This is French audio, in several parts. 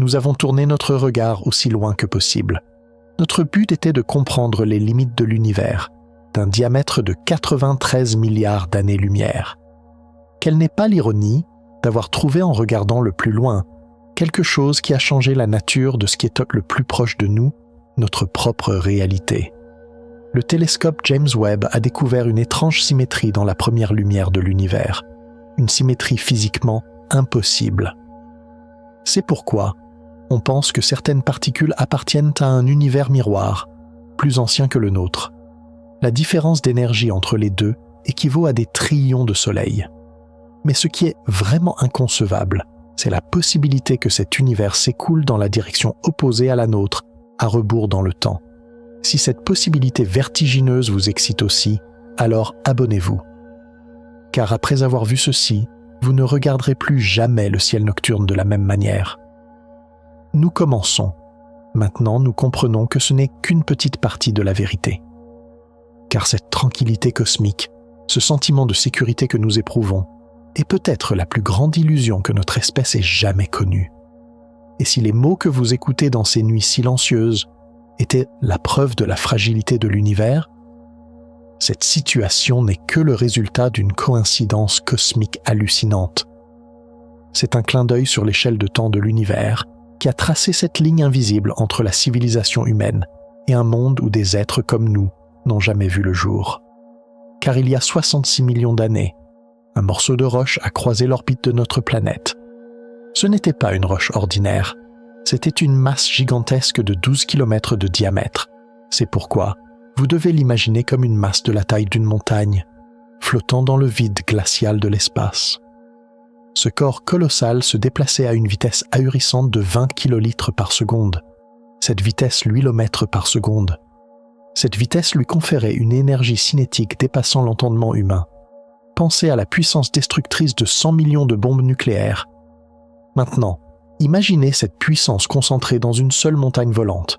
nous avons tourné notre regard aussi loin que possible. Notre but était de comprendre les limites de l'univers, d'un diamètre de 93 milliards d'années-lumière. Quelle n'est pas l'ironie d'avoir trouvé en regardant le plus loin quelque chose qui a changé la nature de ce qui est le plus proche de nous, notre propre réalité. Le télescope James Webb a découvert une étrange symétrie dans la première lumière de l'univers, une symétrie physiquement impossible. C'est pourquoi on pense que certaines particules appartiennent à un univers miroir, plus ancien que le nôtre. La différence d'énergie entre les deux équivaut à des trillions de soleils. Mais ce qui est vraiment inconcevable, c'est la possibilité que cet univers s'écoule dans la direction opposée à la nôtre, à rebours dans le temps. Si cette possibilité vertigineuse vous excite aussi, alors abonnez-vous. Car après avoir vu ceci, vous ne regarderez plus jamais le ciel nocturne de la même manière. Nous commençons. Maintenant, nous comprenons que ce n'est qu'une petite partie de la vérité. Car cette tranquillité cosmique, ce sentiment de sécurité que nous éprouvons, est peut-être la plus grande illusion que notre espèce ait jamais connue. Et si les mots que vous écoutez dans ces nuits silencieuses étaient la preuve de la fragilité de l'univers, cette situation n'est que le résultat d'une coïncidence cosmique hallucinante. C'est un clin d'œil sur l'échelle de temps de l'univers qui a tracé cette ligne invisible entre la civilisation humaine et un monde où des êtres comme nous n'ont jamais vu le jour. Car il y a 66 millions d'années, un morceau de roche a croisé l'orbite de notre planète. Ce n'était pas une roche ordinaire, c'était une masse gigantesque de 12 km de diamètre. C'est pourquoi vous devez l'imaginer comme une masse de la taille d'une montagne, flottant dans le vide glacial de l'espace. Ce corps colossal se déplaçait à une vitesse ahurissante de 20 kilolitres par seconde. Cette vitesse l'huilomètre par seconde. Cette vitesse lui conférait une énergie cinétique dépassant l'entendement humain. Pensez à la puissance destructrice de 100 millions de bombes nucléaires. Maintenant, imaginez cette puissance concentrée dans une seule montagne volante.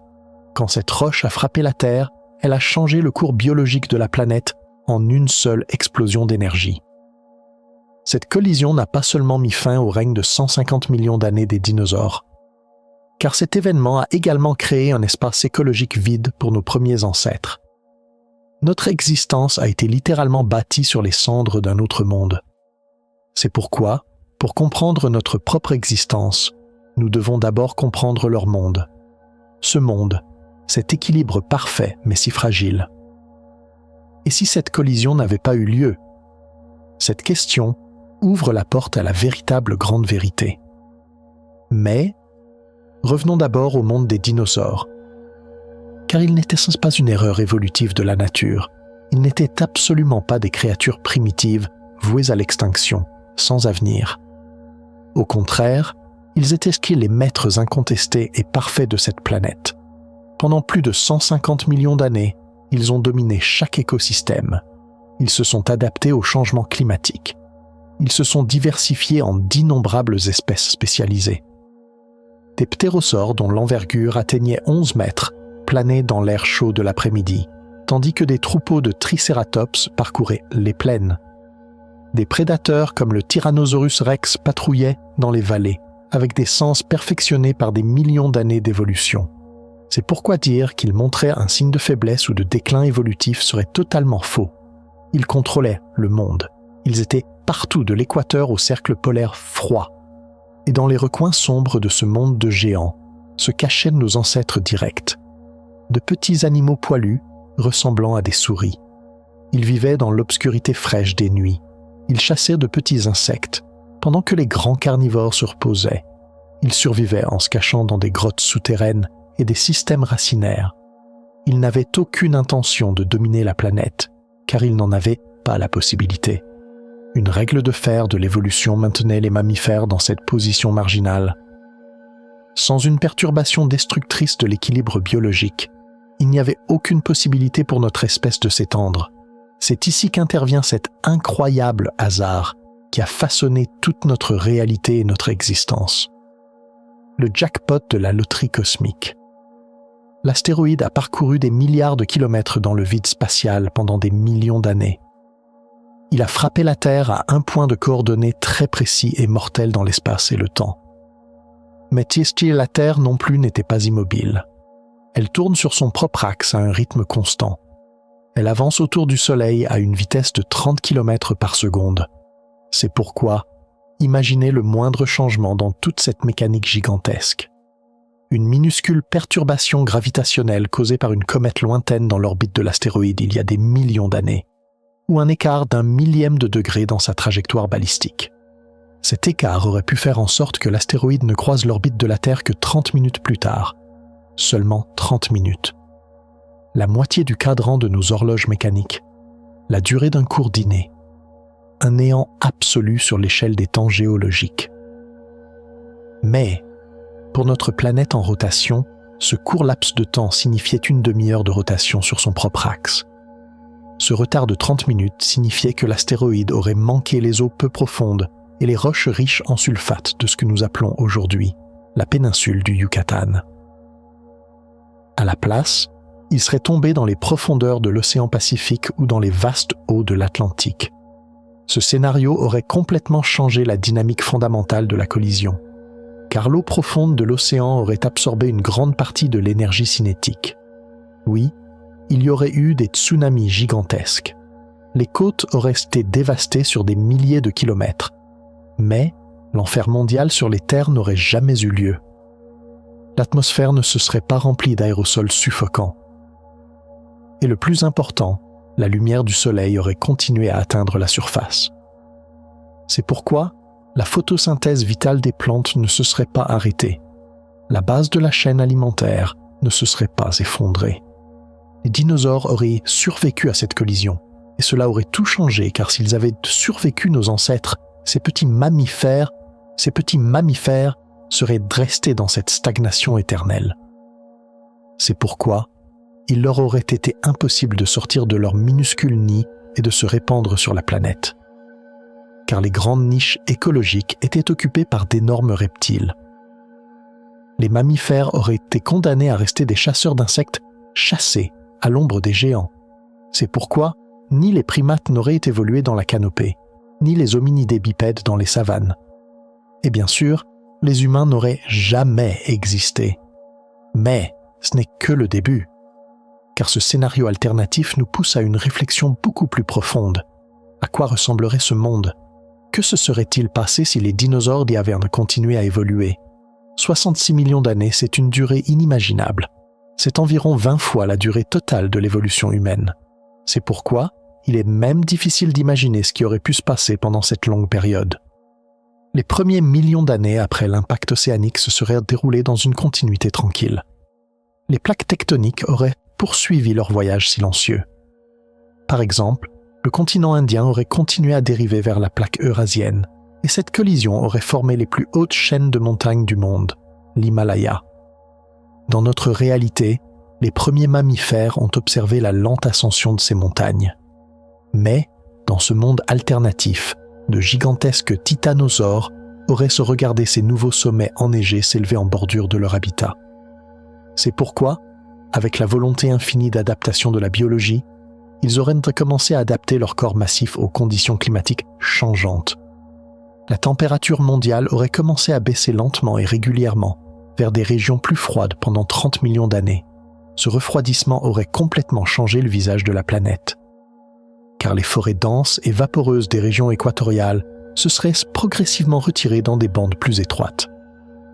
Quand cette roche a frappé la Terre, elle a changé le cours biologique de la planète en une seule explosion d'énergie. Cette collision n'a pas seulement mis fin au règne de 150 millions d'années des dinosaures, car cet événement a également créé un espace écologique vide pour nos premiers ancêtres. Notre existence a été littéralement bâtie sur les cendres d'un autre monde. C'est pourquoi, pour comprendre notre propre existence, nous devons d'abord comprendre leur monde. Ce monde, cet équilibre parfait mais si fragile. Et si cette collision n'avait pas eu lieu? Cette question ouvre la porte à la véritable grande vérité. Mais, revenons d'abord au monde des dinosaures. Car ils n'étaient pas une erreur évolutive de la nature, ils n'étaient absolument pas des créatures primitives vouées à l'extinction, sans avenir. Au contraire, ils étaient les maîtres incontestés et parfaits de cette planète. Pendant plus de 150 millions d'années, ils ont dominé chaque écosystème. Ils se sont adaptés aux changements climatiques. Ils se sont diversifiés en d'innombrables espèces spécialisées. Des ptérosaures dont l'envergure atteignait 11 mètres planaient dans l'air chaud de l'après-midi, tandis que des troupeaux de tricératops parcouraient les plaines. Des prédateurs comme le Tyrannosaurus rex patrouillaient dans les vallées, avec des sens perfectionnés par des millions d'années d'évolution. C'est pourquoi dire qu'ils montraient un signe de faiblesse ou de déclin évolutif serait totalement faux. Ils contrôlaient le monde. Ils étaient partout de l'équateur au cercle polaire froid. Et dans les recoins sombres de ce monde de géants se cachaient nos ancêtres directs. De petits animaux poilus ressemblant à des souris. Ils vivaient dans l'obscurité fraîche des nuits. Ils chassaient de petits insectes, pendant que les grands carnivores se reposaient. Ils survivaient en se cachant dans des grottes souterraines et des systèmes racinaires. Ils n'avaient aucune intention de dominer la planète, car ils n'en avaient pas la possibilité. Une règle de fer de l'évolution maintenait les mammifères dans cette position marginale. Sans une perturbation destructrice de l'équilibre biologique, il n'y avait aucune possibilité pour notre espèce de s'étendre. C'est ici qu'intervient cet incroyable hasard qui a façonné toute notre réalité et notre existence. Le jackpot de la loterie cosmique. L'astéroïde a parcouru des milliards de kilomètres dans le vide spatial pendant des millions d'années. Il a frappé la Terre à un point de coordonnées très précis et mortel dans l'espace et le temps. Mais la Terre non plus n'était pas immobile. Elle tourne sur son propre axe à un rythme constant. Elle avance autour du Soleil à une vitesse de 30 km par seconde. C'est pourquoi, imaginez le moindre changement dans toute cette mécanique gigantesque. Une minuscule perturbation gravitationnelle causée par une comète lointaine dans l'orbite de l'astéroïde il y a des millions d'années, ou un écart d'un millième de degré dans sa trajectoire balistique. Cet écart aurait pu faire en sorte que l'astéroïde ne croise l'orbite de la Terre que 30 minutes plus tard. Seulement 30 minutes. La moitié du cadran de nos horloges mécaniques. La durée d'un court dîner. Un néant absolu sur l'échelle des temps géologiques. Mais, pour notre planète en rotation, ce court laps de temps signifiait une demi-heure de rotation sur son propre axe. Ce retard de 30 minutes signifiait que l'astéroïde aurait manqué les eaux peu profondes et les roches riches en sulfate de ce que nous appelons aujourd'hui la péninsule du Yucatan. À la place, il serait tombé dans les profondeurs de l'océan Pacifique ou dans les vastes eaux de l'Atlantique. Ce scénario aurait complètement changé la dynamique fondamentale de la collision, car l'eau profonde de l'océan aurait absorbé une grande partie de l'énergie cinétique. Oui, il y aurait eu des tsunamis gigantesques. Les côtes auraient été dévastées sur des milliers de kilomètres, mais l'enfer mondial sur les terres n'aurait jamais eu lieu. L'atmosphère ne se serait pas remplie d'aérosols suffocants. Et le plus important, la lumière du soleil aurait continué à atteindre la surface. C'est pourquoi la photosynthèse vitale des plantes ne se serait pas arrêtée. La base de la chaîne alimentaire ne se serait pas effondrée. Les dinosaures auraient survécu à cette collision, et cela aurait tout changé car s'ils avaient survécu nos ancêtres, ces petits mammifères seraient restés dans cette stagnation éternelle. C'est pourquoi il leur aurait été impossible de sortir de leur minuscule nid et de se répandre sur la planète. Car les grandes niches écologiques étaient occupées par d'énormes reptiles. Les mammifères auraient été condamnés à rester des chasseurs d'insectes chassés à l'ombre des géants. C'est pourquoi ni les primates n'auraient évolué dans la canopée, ni les hominidés bipèdes dans les savanes. Et bien sûr, les humains n'auraient jamais existé. Mais ce n'est que le début. Car ce scénario alternatif nous pousse à une réflexion beaucoup plus profonde. À quoi ressemblerait ce monde ? Que se serait-il passé si les dinosaures y avaient continué à évoluer ? 66 millions d'années, c'est une durée inimaginable. C'est environ 20 fois la durée totale de l'évolution humaine. C'est pourquoi il est même difficile d'imaginer ce qui aurait pu se passer pendant cette longue période. Les premiers millions d'années après l'impact océanique se seraient déroulés dans une continuité tranquille. Les plaques tectoniques auraient poursuivi leur voyage silencieux. Par exemple, le continent indien aurait continué à dériver vers la plaque eurasienne, et cette collision aurait formé les plus hautes chaînes de montagnes du monde, l'Himalaya. Dans notre réalité, les premiers mammifères ont observé la lente ascension de ces montagnes. Mais, dans ce monde alternatif, de gigantesques titanosaures auraient se regardé ces nouveaux sommets enneigés s'élever en bordure de leur habitat. C'est pourquoi, avec la volonté infinie d'adaptation de la biologie, ils auraient commencé à adapter leur corps massif aux conditions climatiques changeantes. La température mondiale aurait commencé à baisser lentement et régulièrement vers des régions plus froides pendant 30 millions d'années. Ce refroidissement aurait complètement changé le visage de la planète. Car les forêts denses et vaporeuses des régions équatoriales se seraient progressivement retirées dans des bandes plus étroites.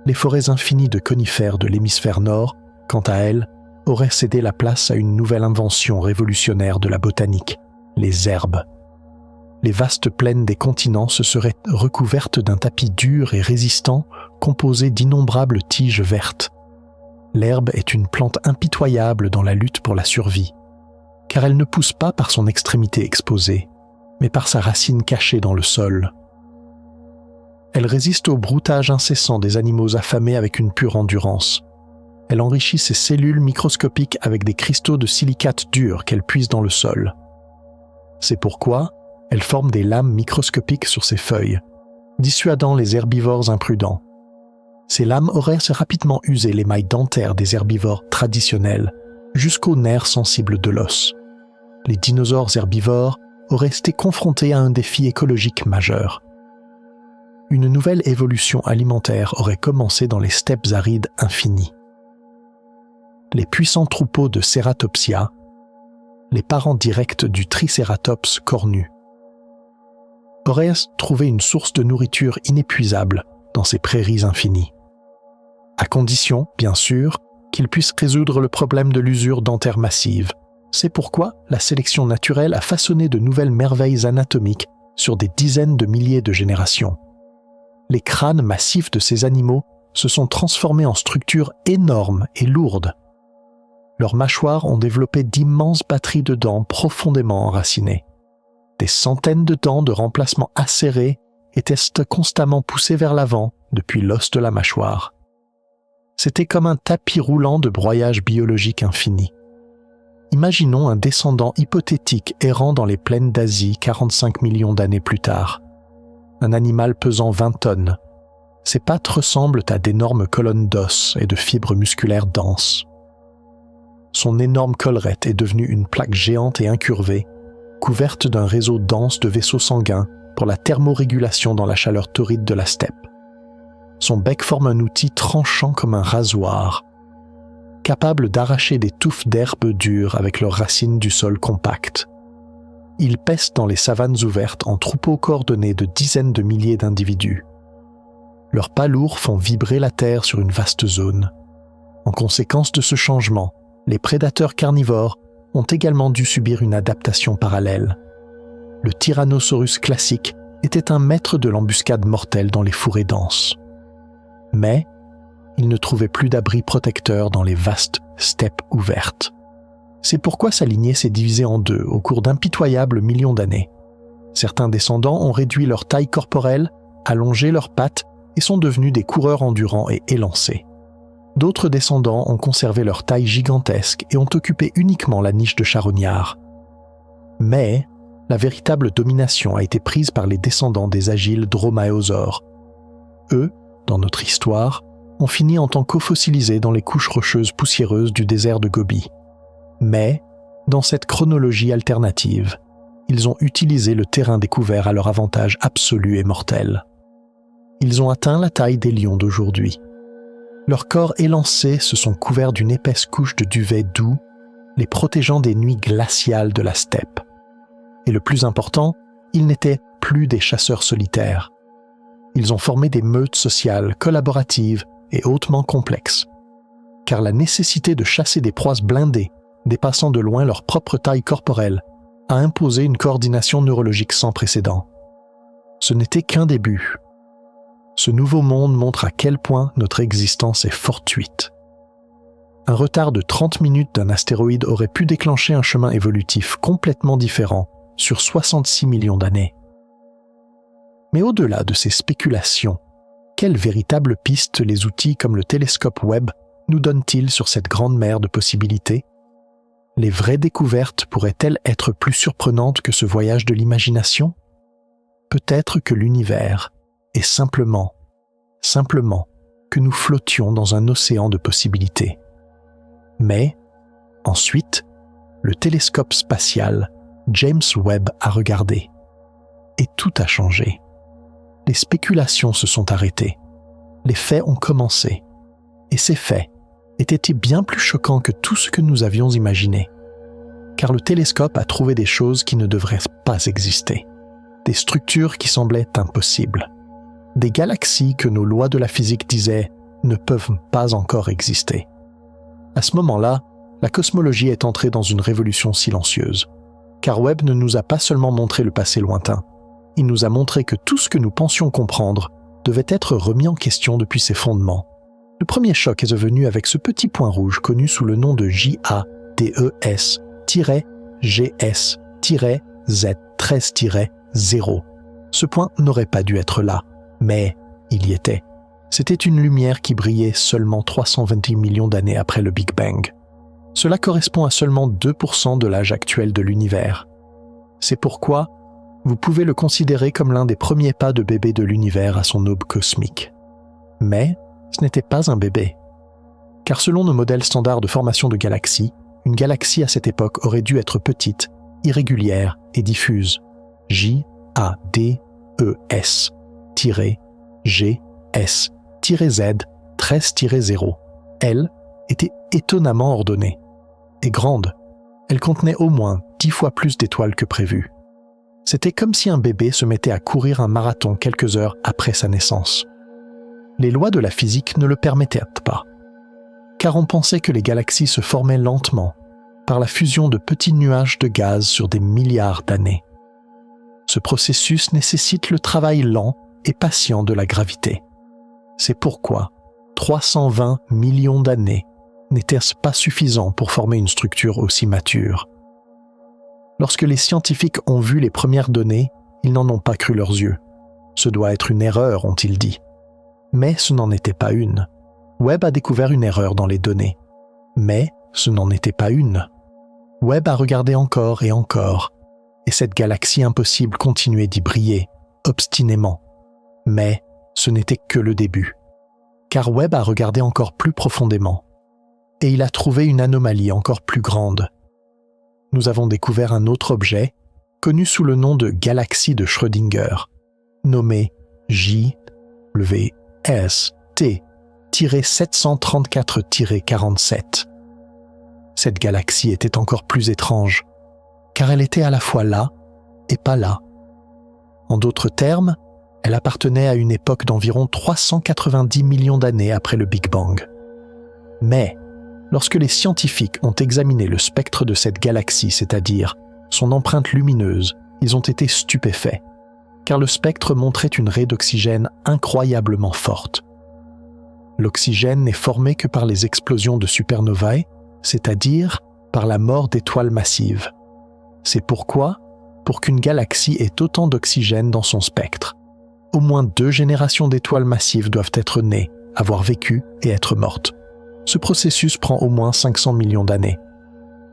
Les forêts infinies de conifères de l'hémisphère nord, quant à elles, auraient cédé la place à une nouvelle invention révolutionnaire de la botanique, les herbes. Les vastes plaines des continents se seraient recouvertes d'un tapis dur et résistant composé d'innombrables tiges vertes. L'herbe est une plante impitoyable dans la lutte pour la survie, car elle ne pousse pas par son extrémité exposée, mais par sa racine cachée dans le sol. Elle résiste au broutage incessant des animaux affamés avec une pure endurance. Elle enrichit ses cellules microscopiques avec des cristaux de silicate dur qu'elle puise dans le sol. C'est pourquoi elle forme des lames microscopiques sur ses feuilles, dissuadant les herbivores imprudents. Ces lames auraient rapidement usé les mailles dentaires des herbivores traditionnels, jusqu'aux nerfs sensibles de l'os. Les dinosaures herbivores auraient été confrontés à un défi écologique majeur. une nouvelle évolution alimentaire aurait commencé dans les steppes arides infinies. Les puissants troupeaux de Ceratopsia, les parents directs du Triceratops cornu, auraient trouvé une source de nourriture inépuisable dans ces prairies infinies. À condition, bien sûr, qu'ils puissent résoudre le problème de l'usure dentaire massive. C'est pourquoi la sélection naturelle a façonné de nouvelles merveilles anatomiques sur des dizaines de milliers de générations. Les crânes massifs de ces animaux se sont transformés en structures énormes et lourdes. Leurs mâchoires ont développé d'immenses batteries de dents profondément enracinées. Des centaines de dents de remplacement acérées étaient constamment poussées vers l'avant depuis l'os de la mâchoire. C'était comme un tapis roulant de broyage biologique infini. Imaginons un descendant hypothétique errant dans les plaines d'Asie 45 millions d'années plus tard. Un animal pesant 20 tonnes. Ses pattes ressemblent à d'énormes colonnes d'os et de fibres musculaires denses. Son énorme collerette est devenue une plaque géante et incurvée, couverte d'un réseau dense de vaisseaux sanguins pour la thermorégulation dans la chaleur torride de la steppe. Son bec forme un outil tranchant comme un rasoir, capable d'arracher des touffes d'herbes dures avec leurs racines du sol compact. Ils paissent dans les savanes ouvertes en troupeaux coordonnés de dizaines de milliers d'individus. Leurs pas lourds font vibrer la terre sur une vaste zone. En conséquence de ce changement, les prédateurs carnivores ont également dû subir une adaptation parallèle. Le Tyrannosaurus classique était un maître de l'embuscade mortelle dans les fourrés denses. Mais il ne trouvait plus d'abri protecteur dans les vastes steppes ouvertes. C'est pourquoi sa lignée s'est divisée en deux au cours d'impitoyables millions d'années. Certains descendants ont réduit leur taille corporelle, allongé leurs pattes et sont devenus des coureurs endurants et élancés. D'autres descendants ont conservé leur taille gigantesque et ont occupé uniquement la niche de charognard. Mais la véritable domination a été prise par les descendants des agiles dromaeosaures. Eux, dans notre histoire, ont fini en tant qu'ofossilisés dans les couches rocheuses poussiéreuses du désert de Gobi. Mais, dans cette chronologie alternative, ils ont utilisé le terrain découvert à leur avantage absolu et mortel. Ils ont atteint la taille des lions d'aujourd'hui. Leurs corps élancés se sont couverts d'une épaisse couche de duvet doux, les protégeant des nuits glaciales de la steppe. Et le plus important, ils n'étaient plus des chasseurs solitaires. Ils ont formé des meutes sociales, collaboratives et hautement complexes. Car la nécessité de chasser des proies blindées, dépassant de loin leur propre taille corporelle, a imposé une coordination neurologique sans précédent. Ce n'était qu'un début. Ce nouveau monde montre à quel point notre existence est fortuite. Un retard de 30 minutes d'un astéroïde aurait pu déclencher un chemin évolutif complètement différent sur 66 millions d'années. Mais au-delà de ces spéculations, quelles véritables pistes les outils comme le télescope Webb nous donnent-ils sur cette grande mer de possibilités? Les vraies découvertes pourraient-elles être plus surprenantes que ce voyage de l'imagination? Peut-être que l'univers est simplement que nous flottions dans un océan de possibilités. Mais, ensuite, le télescope spatial James Webb a regardé. Et tout a changé. Les spéculations se sont arrêtées. Les faits ont commencé. Et ces faits étaient bien plus choquants que tout ce que nous avions imaginé. Car le télescope a trouvé des choses qui ne devraient pas exister. Des structures qui semblaient impossibles. Des galaxies que nos lois de la physique disaient ne peuvent pas encore exister. À ce moment-là, la cosmologie est entrée dans une révolution silencieuse. Car Webb ne nous a pas seulement montré le passé lointain, il nous a montré que tout ce que nous pensions comprendre devait être remis en question depuis ses fondements. Le premier choc est venu avec ce petit point rouge connu sous le nom de JADES-GS-Z-0. Ce point n'aurait pas dû être là, mais il y était. C'était une lumière qui brillait seulement 328 millions d'années après le Big Bang. Cela correspond à seulement 2% de l'âge actuel de l'univers. C'est pourquoi vous pouvez le considérer comme l'un des premiers pas de bébé de l'univers à son aube cosmique. Mais ce n'était pas un bébé. Car selon nos modèles standards de formation de galaxies, une galaxie à cette époque aurait dû être petite, irrégulière et diffuse. JADES-0. G, S, Z, 13-0, elle, était étonnamment ordonnée. Et grande. Elle contenait au moins 10 fois plus d'étoiles que prévu. C'était comme si un bébé se mettait à courir un marathon quelques heures après sa naissance. Les lois de la physique ne le permettaient pas, car on pensait que les galaxies se formaient lentement, par la fusion de petits nuages de gaz sur des milliards d'années. Ce processus nécessite le travail lent et patient de la gravité. C'est pourquoi 320 millions d'années n'était-ce pas suffisant pour former une structure aussi mature. Lorsque les scientifiques ont vu les premières données, ils n'en ont pas cru leurs yeux. Ce doit être une erreur, ont-ils dit. Mais ce n'en était pas une. Webb a découvert une erreur dans les données. Mais ce n'en était pas une. Webb a regardé encore et encore, et cette galaxie impossible continuait d'y briller, obstinément. Mais ce n'était que le début. Car Webb a regardé encore plus profondément, et il a trouvé une anomalie encore plus grande. Nous avons découvert un autre objet, connu sous le nom de galaxie de Schrödinger, nommé JWST-734-47. Cette galaxie était encore plus étrange, car elle était à la fois là et pas là. En d'autres termes, elle appartenait à une époque d'environ 390 millions d'années après le Big Bang. Mais, lorsque les scientifiques ont examiné le spectre de cette galaxie, c'est-à-dire son empreinte lumineuse, ils ont été stupéfaits, car le spectre montrait une raie d'oxygène incroyablement forte. L'oxygène n'est formé que par les explosions de supernovae, c'est-à-dire par la mort d'étoiles massives. C'est pourquoi, pour qu'une galaxie ait autant d'oxygène dans son spectre, au moins 2 générations d'étoiles massives doivent être nées, avoir vécu et être mortes. Ce processus prend au moins 500 millions d'années.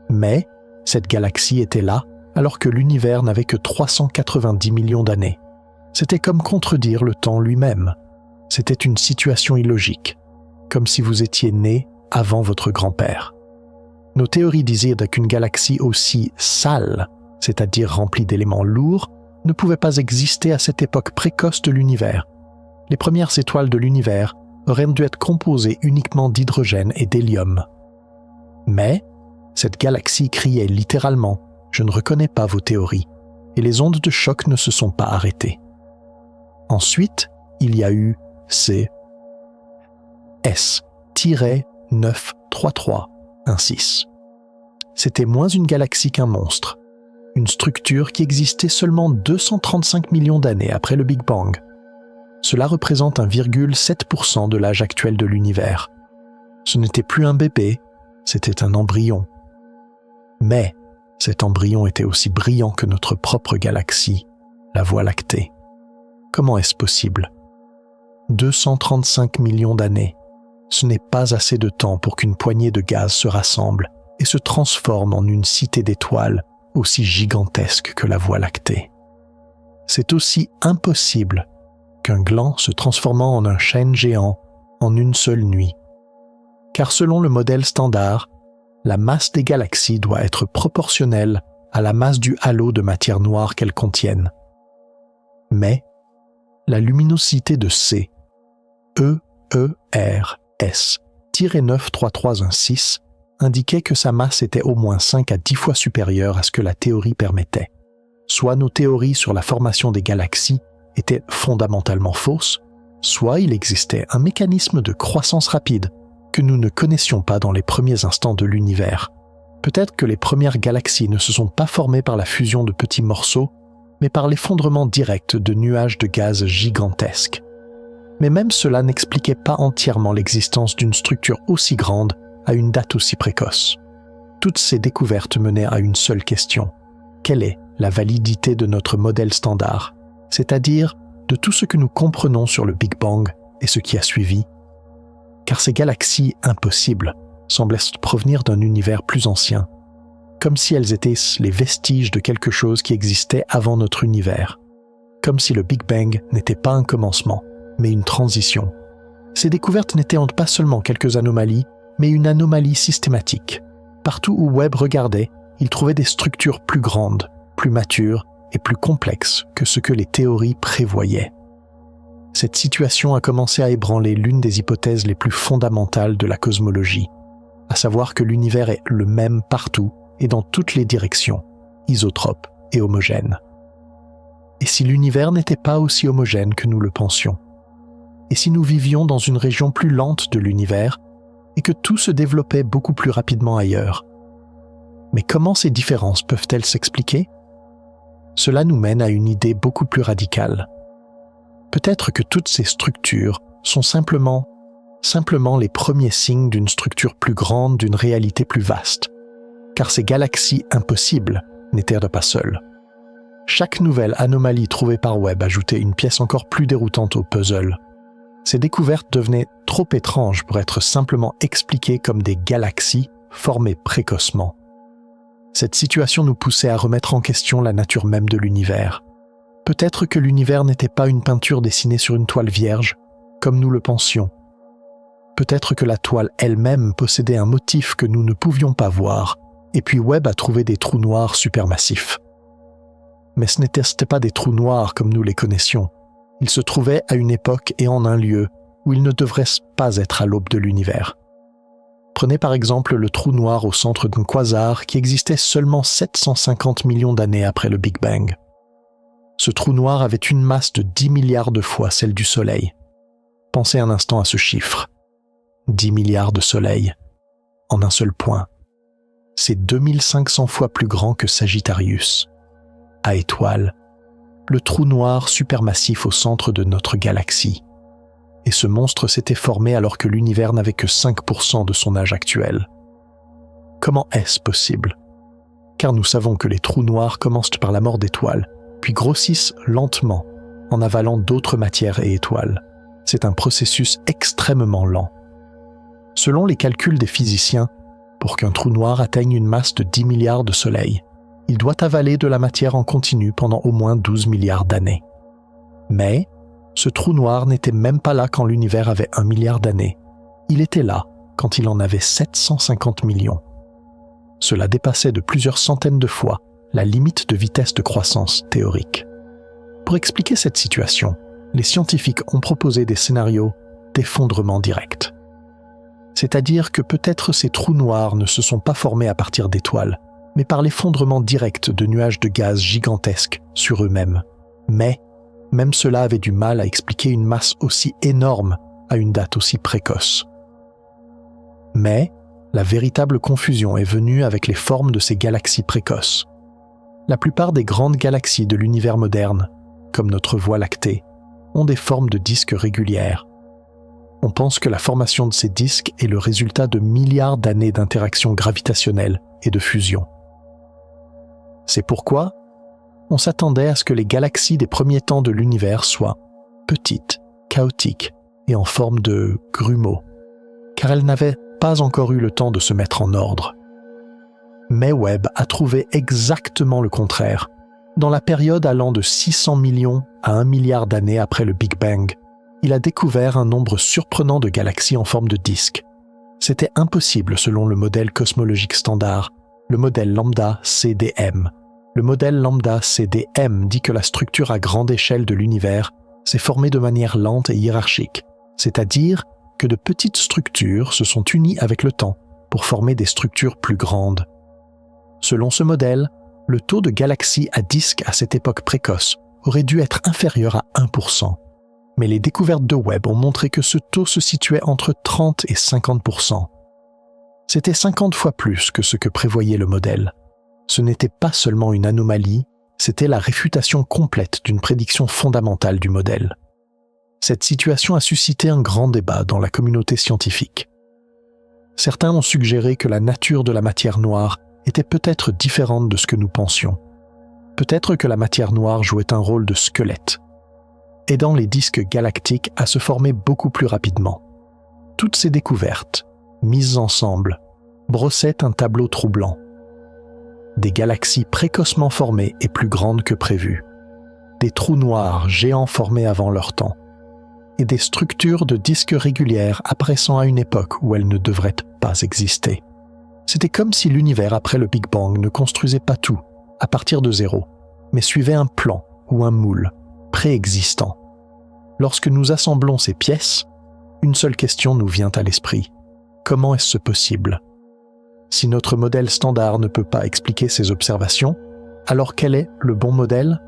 Mais cette galaxie était là alors que l'univers n'avait que 390 millions d'années. C'était comme contredire le temps lui-même. C'était une situation illogique, comme si vous étiez né avant votre grand-père. Nos théories disaient qu'une galaxie aussi sale, c'est-à-dire remplie d'éléments lourds, ne pouvait pas exister à cette époque précoce de l'univers. Les premières étoiles de l'univers auraient dû être composées uniquement d'hydrogène et d'hélium. Mais cette galaxie criait littéralement « Je ne reconnais pas vos théories » et les ondes de choc ne se sont pas arrêtées. Ensuite, il y a eu C S-93316. C'était moins une galaxie qu'un monstre, une structure qui existait seulement 235 millions d'années après le Big Bang. Cela représente 1,7% de l'âge actuel de l'univers. Ce n'était plus un bébé, c'était un embryon. Mais cet embryon était aussi brillant que notre propre galaxie, la Voie lactée. Comment est-ce possible ? 235 millions d'années. Ce n'est pas assez de temps pour qu'une poignée de gaz se rassemble et se transforme en une cité d'étoiles aussi gigantesque que la Voie lactée. C'est aussi impossible qu'un gland se transformant en un chêne géant en une seule nuit. Car selon le modèle standard, la masse des galaxies doit être proportionnelle à la masse du halo de matière noire qu'elles contiennent. Mais la luminosité de C, EERS-93316, indiquait que sa masse était au moins 5 à 10 fois supérieure à ce que la théorie permettait. Soit nos théories sur la formation des galaxies étaient fondamentalement fausses, soit il existait un mécanisme de croissance rapide que nous ne connaissions pas dans les premiers instants de l'univers. Peut-être que les premières galaxies ne se sont pas formées par la fusion de petits morceaux, mais par l'effondrement direct de nuages de gaz gigantesques. Mais même cela n'expliquait pas entièrement l'existence d'une structure aussi grande à une date aussi précoce. Toutes ces découvertes menaient à une seule question. Quelle est la validité de notre modèle standard, c'est-à-dire de tout ce que nous comprenons sur le Big Bang et ce qui a suivi? Car ces galaxies impossibles semblaient provenir d'un univers plus ancien, comme si elles étaient les vestiges de quelque chose qui existait avant notre univers, comme si le Big Bang n'était pas un commencement, mais une transition. Ces découvertes n'étaient pas seulement quelques anomalies, mais une anomalie systématique. Partout où Webb regardait, il trouvait des structures plus grandes, plus matures et plus complexes que ce que les théories prévoyaient. Cette situation a commencé à ébranler l'une des hypothèses les plus fondamentales de la cosmologie, à savoir que l'univers est le même partout et dans toutes les directions, isotrope et homogène. Et si l'univers n'était pas aussi homogène que nous le pensions? Et si nous vivions dans une région plus lente de l'univers et que tout se développait beaucoup plus rapidement ailleurs? Mais comment ces différences peuvent-elles s'expliquer? Cela nous mène à une idée beaucoup plus radicale. Peut-être que toutes ces structures sont simplement les premiers signes d'une structure plus grande, d'une réalité plus vaste, car ces galaxies impossibles n'étaient pas seules. Chaque nouvelle anomalie trouvée par Webb ajoutait une pièce encore plus déroutante au puzzle. Ces découvertes devenaient trop étranges pour être simplement expliquées comme des galaxies formées précocement. Cette situation nous poussait à remettre en question la nature même de l'univers. Peut-être que l'univers n'était pas une peinture dessinée sur une toile vierge, comme nous le pensions. Peut-être que la toile elle-même possédait un motif que nous ne pouvions pas voir, et puis Webb a trouvé des trous noirs supermassifs. Mais ce n'étaient pas des trous noirs comme nous les connaissions. Ils se trouvaient à une époque et en un lieu où ils ne devraient pas être à l'aube de l'univers. Prenez par exemple le trou noir au centre d'un quasar qui existait seulement 750 millions d'années après le Big Bang. Ce trou noir avait une masse de 10 milliards de fois celle du Soleil. Pensez un instant à ce chiffre. 10 milliards de soleils, en un seul point. C'est 2500 fois plus grand que Sagittarius. À étoile, le trou noir supermassif au centre de notre galaxie. Et ce monstre s'était formé alors que l'univers n'avait que 5% de son âge actuel. Comment est-ce possible? Car nous savons que les trous noirs commencent par la mort d'étoiles, puis grossissent lentement en avalant d'autres matières et étoiles. C'est un processus extrêmement lent. Selon les calculs des physiciens, pour qu'un trou noir atteigne une masse de 10 milliards de soleils, il doit avaler de la matière en continu pendant au moins 12 milliards d'années. Mais ce trou noir n'était même pas là quand l'univers avait 1 milliard d'années. Il était là quand il en avait 750 millions. Cela dépassait de plusieurs centaines de fois la limite de vitesse de croissance théorique. Pour expliquer cette situation, les scientifiques ont proposé des scénarios d'effondrement direct. C'est-à-dire que peut-être ces trous noirs ne se sont pas formés à partir d'étoiles, mais par l'effondrement direct de nuages de gaz gigantesques sur eux-mêmes. Mais même cela avait du mal à expliquer une masse aussi énorme à une date aussi précoce. Mais la véritable confusion est venue avec les formes de ces galaxies précoces. La plupart des grandes galaxies de l'univers moderne, comme notre Voie lactée, ont des formes de disques régulières. On pense que la formation de ces disques est le résultat de milliards d'années d'interactions gravitationnelles et de fusion. C'est pourquoi on s'attendait à ce que les galaxies des premiers temps de l'univers soient petites, chaotiques et en forme de grumeaux, car elles n'avaient pas encore eu le temps de se mettre en ordre. Mais Webb a trouvé exactement le contraire. Dans la période allant de 600 millions à 1 milliard d'années après le Big Bang, il a découvert un nombre surprenant de galaxies en forme de disque. C'était impossible selon le modèle cosmologique standard, le modèle lambda CDM. Le modèle lambda CDM dit que la structure à grande échelle de l'univers s'est formée de manière lente et hiérarchique, c'est-à-dire que de petites structures se sont unies avec le temps pour former des structures plus grandes. Selon ce modèle, le taux de galaxies à disque à cette époque précoce aurait dû être inférieur à 1%. Mais les découvertes de Webb ont montré que ce taux se situait entre 30 et 50%. C'était 50 fois plus que ce que prévoyait le modèle. Ce n'était pas seulement une anomalie, c'était la réfutation complète d'une prédiction fondamentale du modèle. Cette situation a suscité un grand débat dans la communauté scientifique. Certains ont suggéré que la nature de la matière noire était peut-être différente de ce que nous pensions. Peut-être que la matière noire jouait un rôle de squelette, aidant les disques galactiques à se former beaucoup plus rapidement. Toutes ces découvertes, mises ensemble, brossaient un tableau troublant. Des galaxies précocement formées et plus grandes que prévu, des trous noirs géants formés avant leur temps, et des structures de disques régulières apparaissant à une époque où elles ne devraient pas exister. C'était comme si l'univers après le Big Bang ne construisait pas tout, à partir de zéro, mais suivait un plan ou un moule préexistant. Lorsque nous assemblons ces pièces, une seule question nous vient à l'esprit. Comment est-ce possible? Si notre modèle standard ne peut pas expliquer ces observations, alors quel est le bon modèle?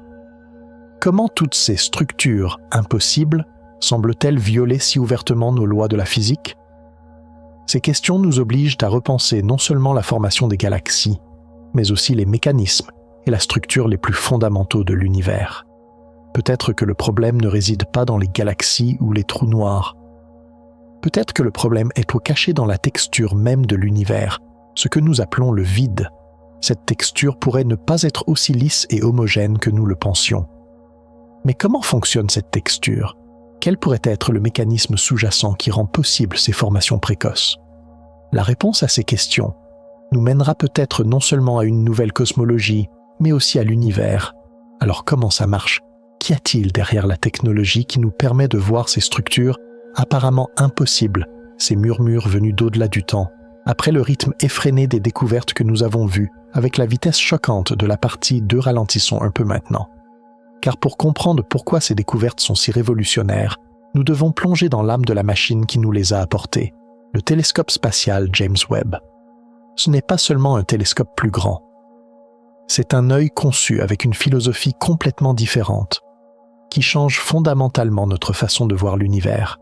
Comment toutes ces structures impossibles semblent-elles violer si ouvertement nos lois de la physique? Ces questions nous obligent à repenser non seulement la formation des galaxies, mais aussi les mécanismes et la structure les plus fondamentaux de l'univers. Peut-être que le problème ne réside pas dans les galaxies ou les trous noirs. Peut-être que le problème est caché dans la texture même de l'univers, ce que nous appelons le vide. Cette texture pourrait ne pas être aussi lisse et homogène que nous le pensions. Mais comment fonctionne cette texture? Quel pourrait être le mécanisme sous-jacent qui rend possible ces formations précoces? La réponse à ces questions nous mènera peut-être non seulement à une nouvelle cosmologie, mais aussi à l'univers. Alors comment ça marche? Qu'y a-t-il derrière la technologie qui nous permet de voir ces structures apparemment impossibles, ces murmures venus d'au-delà du temps, après le rythme effréné des découvertes que nous avons vues, avec la vitesse choquante de la partie 2 ralentissons un peu maintenant? Car pour comprendre pourquoi ces découvertes sont si révolutionnaires, nous devons plonger dans l'âme de la machine qui nous les a apportées, le télescope spatial James Webb. Ce n'est pas seulement un télescope plus grand. C'est un œil conçu avec une philosophie complètement différente, qui change fondamentalement notre façon de voir l'univers.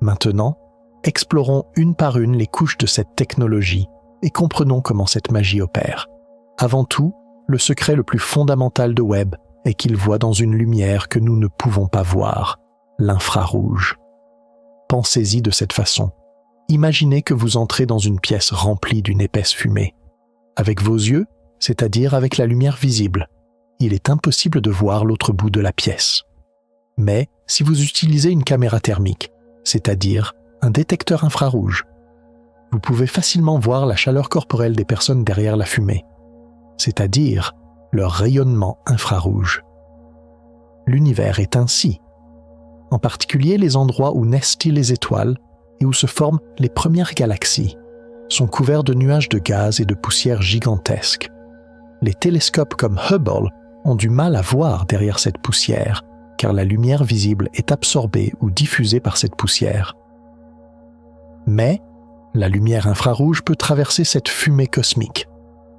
Maintenant, explorons une par une les couches de cette technologie et comprenons comment cette magie opère. Avant tout, le secret le plus fondamental de Webb est qu'il voit dans une lumière que nous ne pouvons pas voir, l'infrarouge. Pensez-y de cette façon. Imaginez que vous entrez dans une pièce remplie d'une épaisse fumée. Avec vos yeux, c'est-à-dire avec la lumière visible, il est impossible de voir l'autre bout de la pièce. Mais si vous utilisez une caméra thermique, c'est-à-dire un détecteur infrarouge, vous pouvez facilement voir la chaleur corporelle des personnes derrière la fumée, c'est-à-dire leur rayonnement infrarouge. L'univers est ainsi. En particulier, les endroits où naissent les étoiles et où se forment les premières galaxies sont couverts de nuages de gaz et de poussière gigantesques. Les télescopes comme Hubble ont du mal à voir derrière cette poussière, car la lumière visible est absorbée ou diffusée par cette poussière. Mais la lumière infrarouge peut traverser cette fumée cosmique.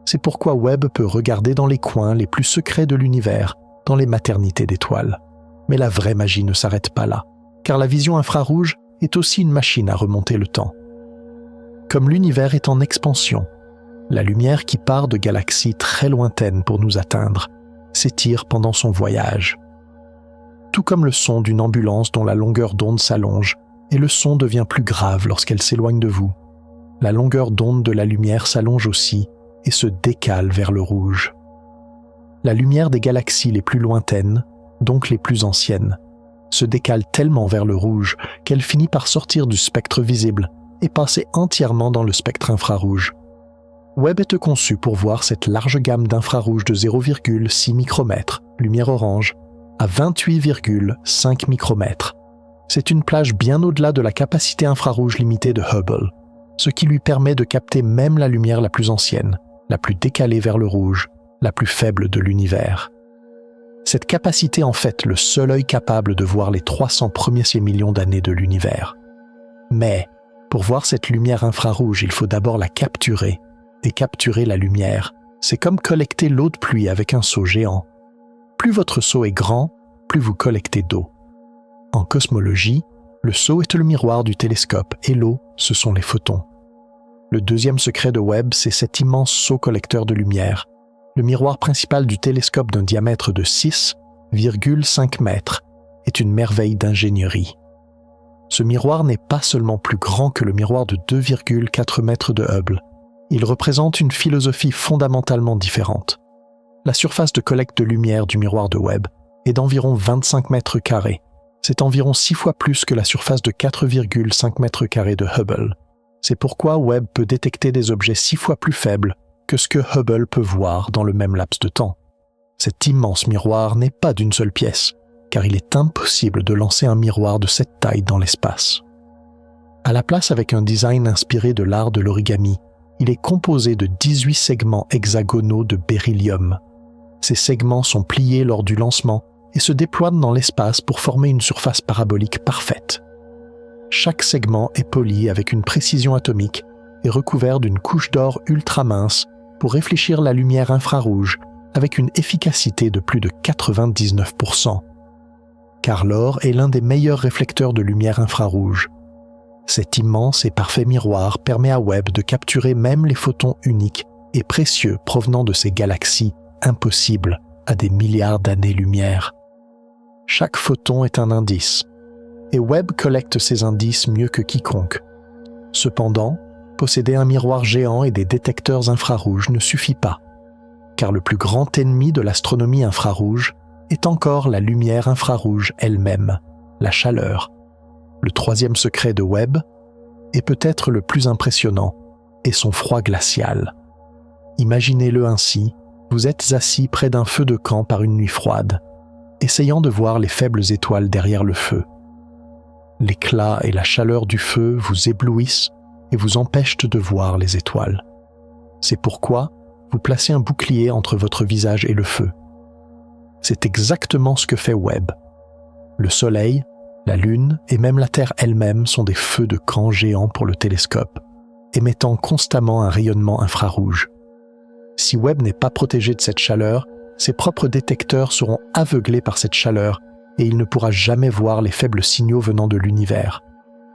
C'est pourquoi Webb peut regarder dans les coins les plus secrets de l'univers, dans les maternités d'étoiles. Mais la vraie magie ne s'arrête pas là, car la vision infrarouge est aussi une machine à remonter le temps. Comme l'univers est en expansion, la lumière qui part de galaxies très lointaines pour nous atteindre s'étire pendant son voyage. Tout comme le son d'une ambulance dont la longueur d'onde s'allonge, et le son devient plus grave lorsqu'elle s'éloigne de vous, la longueur d'onde de la lumière s'allonge aussi et se décale vers le rouge. La lumière des galaxies les plus lointaines, donc les plus anciennes, se décale tellement vers le rouge qu'elle finit par sortir du spectre visible et passer entièrement dans le spectre infrarouge. Webb est conçu pour voir cette large gamme d'infrarouge de 0,6 micromètres, lumière orange, à 28,5 micromètres. C'est une plage bien au-delà de la capacité infrarouge limitée de Hubble, ce qui lui permet de capter même la lumière la plus ancienne, la plus décalée vers le rouge, la plus faible de l'univers. Cette capacité est en fait le seul œil capable de voir les 300 premiers millions d'années de l'univers. Mais, pour voir cette lumière infrarouge, il faut d'abord la capturer. Et capturer la lumière, c'est comme collecter l'eau de pluie avec un seau géant. Plus votre seau est grand, plus vous collectez d'eau. En cosmologie, le seau est le miroir du télescope et l'eau, ce sont les photons. Le deuxième secret de Webb, c'est cet immense seau collecteur de lumière, le miroir principal du télescope d'un diamètre de 6,5 mètres est une merveille d'ingénierie. Ce miroir n'est pas seulement plus grand que le miroir de 2,4 mètres de Hubble. Il représente une philosophie fondamentalement différente. La surface de collecte de lumière du miroir de Webb est d'environ 25 mètres carrés. C'est environ 6 fois plus que la surface de 4,5 mètres carrés de Hubble. C'est pourquoi Webb peut détecter des objets 6 fois plus faibles que ce que Hubble peut voir dans le même laps de temps. Cet immense miroir n'est pas d'une seule pièce, car il est impossible de lancer un miroir de cette taille dans l'espace. À la place avec un design inspiré de l'art de l'origami, il est composé de 18 segments hexagonaux de beryllium. Ces segments sont pliés lors du lancement et se déploient dans l'espace pour former une surface parabolique parfaite. Chaque segment est poli avec une précision atomique et recouvert d'une couche d'or ultra mince pour réfléchir la lumière infrarouge avec une efficacité de plus de 99%. Car l'or est l'un des meilleurs réflecteurs de lumière infrarouge. Cet immense et parfait miroir permet à Webb de capturer même les photons uniques et précieux provenant de ces galaxies impossibles à des milliards d'années-lumière. Chaque photon est un indice, et Webb collecte ces indices mieux que quiconque. Cependant, posséder un miroir géant et des détecteurs infrarouges ne suffit pas, car le plus grand ennemi de l'astronomie infrarouge est encore la lumière infrarouge elle-même, la chaleur. Le troisième secret de Webb, et peut-être le plus impressionnant, est son froid glacial. Imaginez-le ainsi, vous êtes assis près d'un feu de camp par une nuit froide, essayant de voir les faibles étoiles derrière le feu. L'éclat et la chaleur du feu vous éblouissent et vous empêchent de voir les étoiles. C'est pourquoi vous placez un bouclier entre votre visage et le feu. C'est exactement ce que fait Webb. Le Soleil, la Lune et même la Terre elle-même sont des feux de camp géants pour le télescope, émettant constamment un rayonnement infrarouge. Si Webb n'est pas protégé de cette chaleur, ses propres détecteurs seront aveuglés par cette chaleur et il ne pourra jamais voir les faibles signaux venant de l'univers.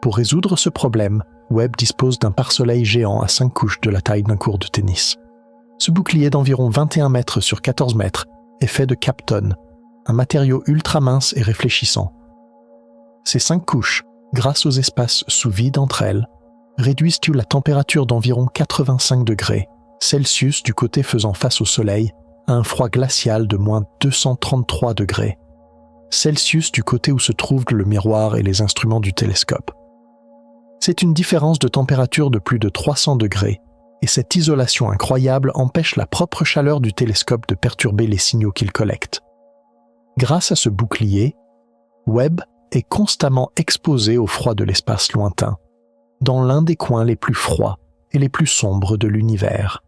Pour résoudre ce problème, Webb dispose d'un pare-soleil géant à 5 couches de la taille d'un court de tennis. Ce bouclier d'environ 21 mètres sur 14 mètres est fait de kapton, un matériau ultra mince et réfléchissant. Ces 5 couches, grâce aux espaces sous vide entre elles, réduisent la température d'environ 85 degrés Celsius du côté faisant face au Soleil à un froid glacial de moins 233 degrés Celsius du côté où se trouvent le miroir et les instruments du télescope. C'est une différence de température de plus de 300 degrés, et cette isolation incroyable empêche la propre chaleur du télescope de perturber les signaux qu'il collecte. Grâce à ce bouclier, Webb est constamment exposé au froid de l'espace lointain, dans l'un des coins les plus froids et les plus sombres de l'univers.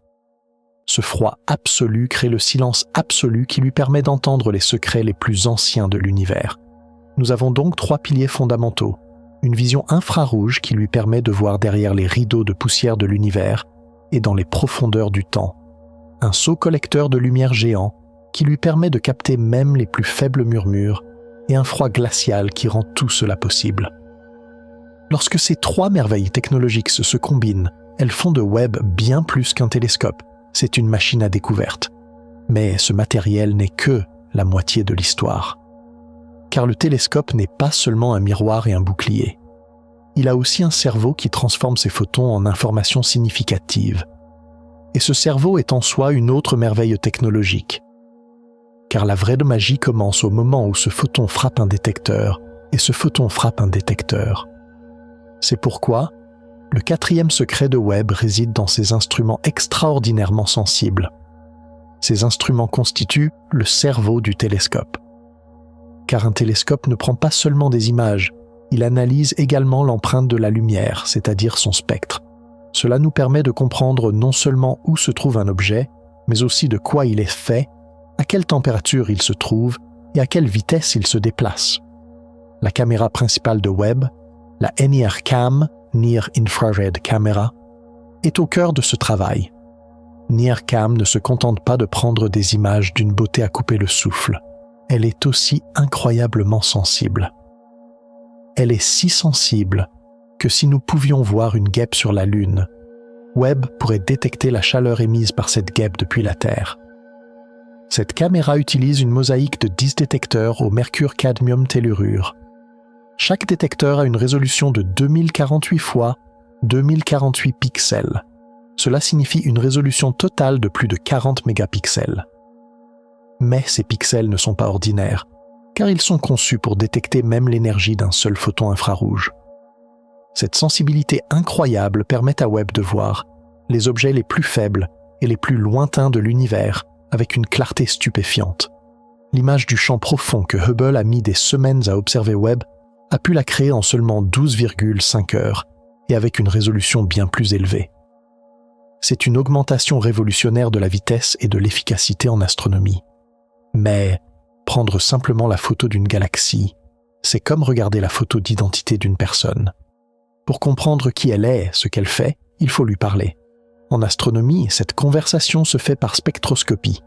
Ce froid absolu crée le silence absolu qui lui permet d'entendre les secrets les plus anciens de l'univers. Nous avons donc 3 piliers fondamentaux. Une vision infrarouge qui lui permet de voir derrière les rideaux de poussière de l'univers et dans les profondeurs du temps. Un seau collecteur de lumière géant qui lui permet de capter même les plus faibles murmures et un froid glacial qui rend tout cela possible. Lorsque ces 3 merveilles technologiques se combinent, elles font de Webb bien plus qu'un télescope. C'est une machine à découverte. Mais ce matériel n'est que la moitié de l'histoire. Car le télescope n'est pas seulement un miroir et un bouclier. Il a aussi un cerveau qui transforme ses photons en informations significatives. Et ce cerveau est en soi une autre merveille technologique. Car la vraie magie commence au moment où ce photon frappe un détecteur, et ce photon frappe un détecteur. C'est pourquoi le 4e secret de Webb réside dans ces instruments extraordinairement sensibles. Ces instruments constituent le cerveau du télescope. Car un télescope ne prend pas seulement des images, il analyse également l'empreinte de la lumière, c'est-à-dire son spectre. Cela nous permet de comprendre non seulement où se trouve un objet, mais aussi de quoi il est fait, à quelle température il se trouve et à quelle vitesse il se déplace. La caméra principale de Webb, la NIRCam, Near Infrared Camera, est au cœur de ce travail. NIRCam ne se contente pas de prendre des images d'une beauté à couper le souffle. Elle est aussi incroyablement sensible. Elle est si sensible que si nous pouvions voir une guêpe sur la Lune, Webb pourrait détecter la chaleur émise par cette guêpe depuis la Terre. Cette caméra utilise une mosaïque de 10 détecteurs au mercure cadmium tellurure. Chaque détecteur a une résolution de 2048 fois 2048 pixels. Cela signifie une résolution totale de plus de 40 mégapixels. Mais ces pixels ne sont pas ordinaires, car ils sont conçus pour détecter même l'énergie d'un seul photon infrarouge. Cette sensibilité incroyable permet à Webb de voir les objets les plus faibles et les plus lointains de l'univers avec une clarté stupéfiante. L'image du champ profond que Hubble a mis des semaines à observer Webb a pu la créer en seulement 12,5 heures et avec une résolution bien plus élevée. C'est une augmentation révolutionnaire de la vitesse et de l'efficacité en astronomie. Mais Prendre simplement la photo d'une galaxie, c'est comme regarder la photo d'identité d'une personne. Pour comprendre qui elle est, ce qu'elle fait, il faut lui parler. En astronomie, cette conversation se fait par spectroscopie.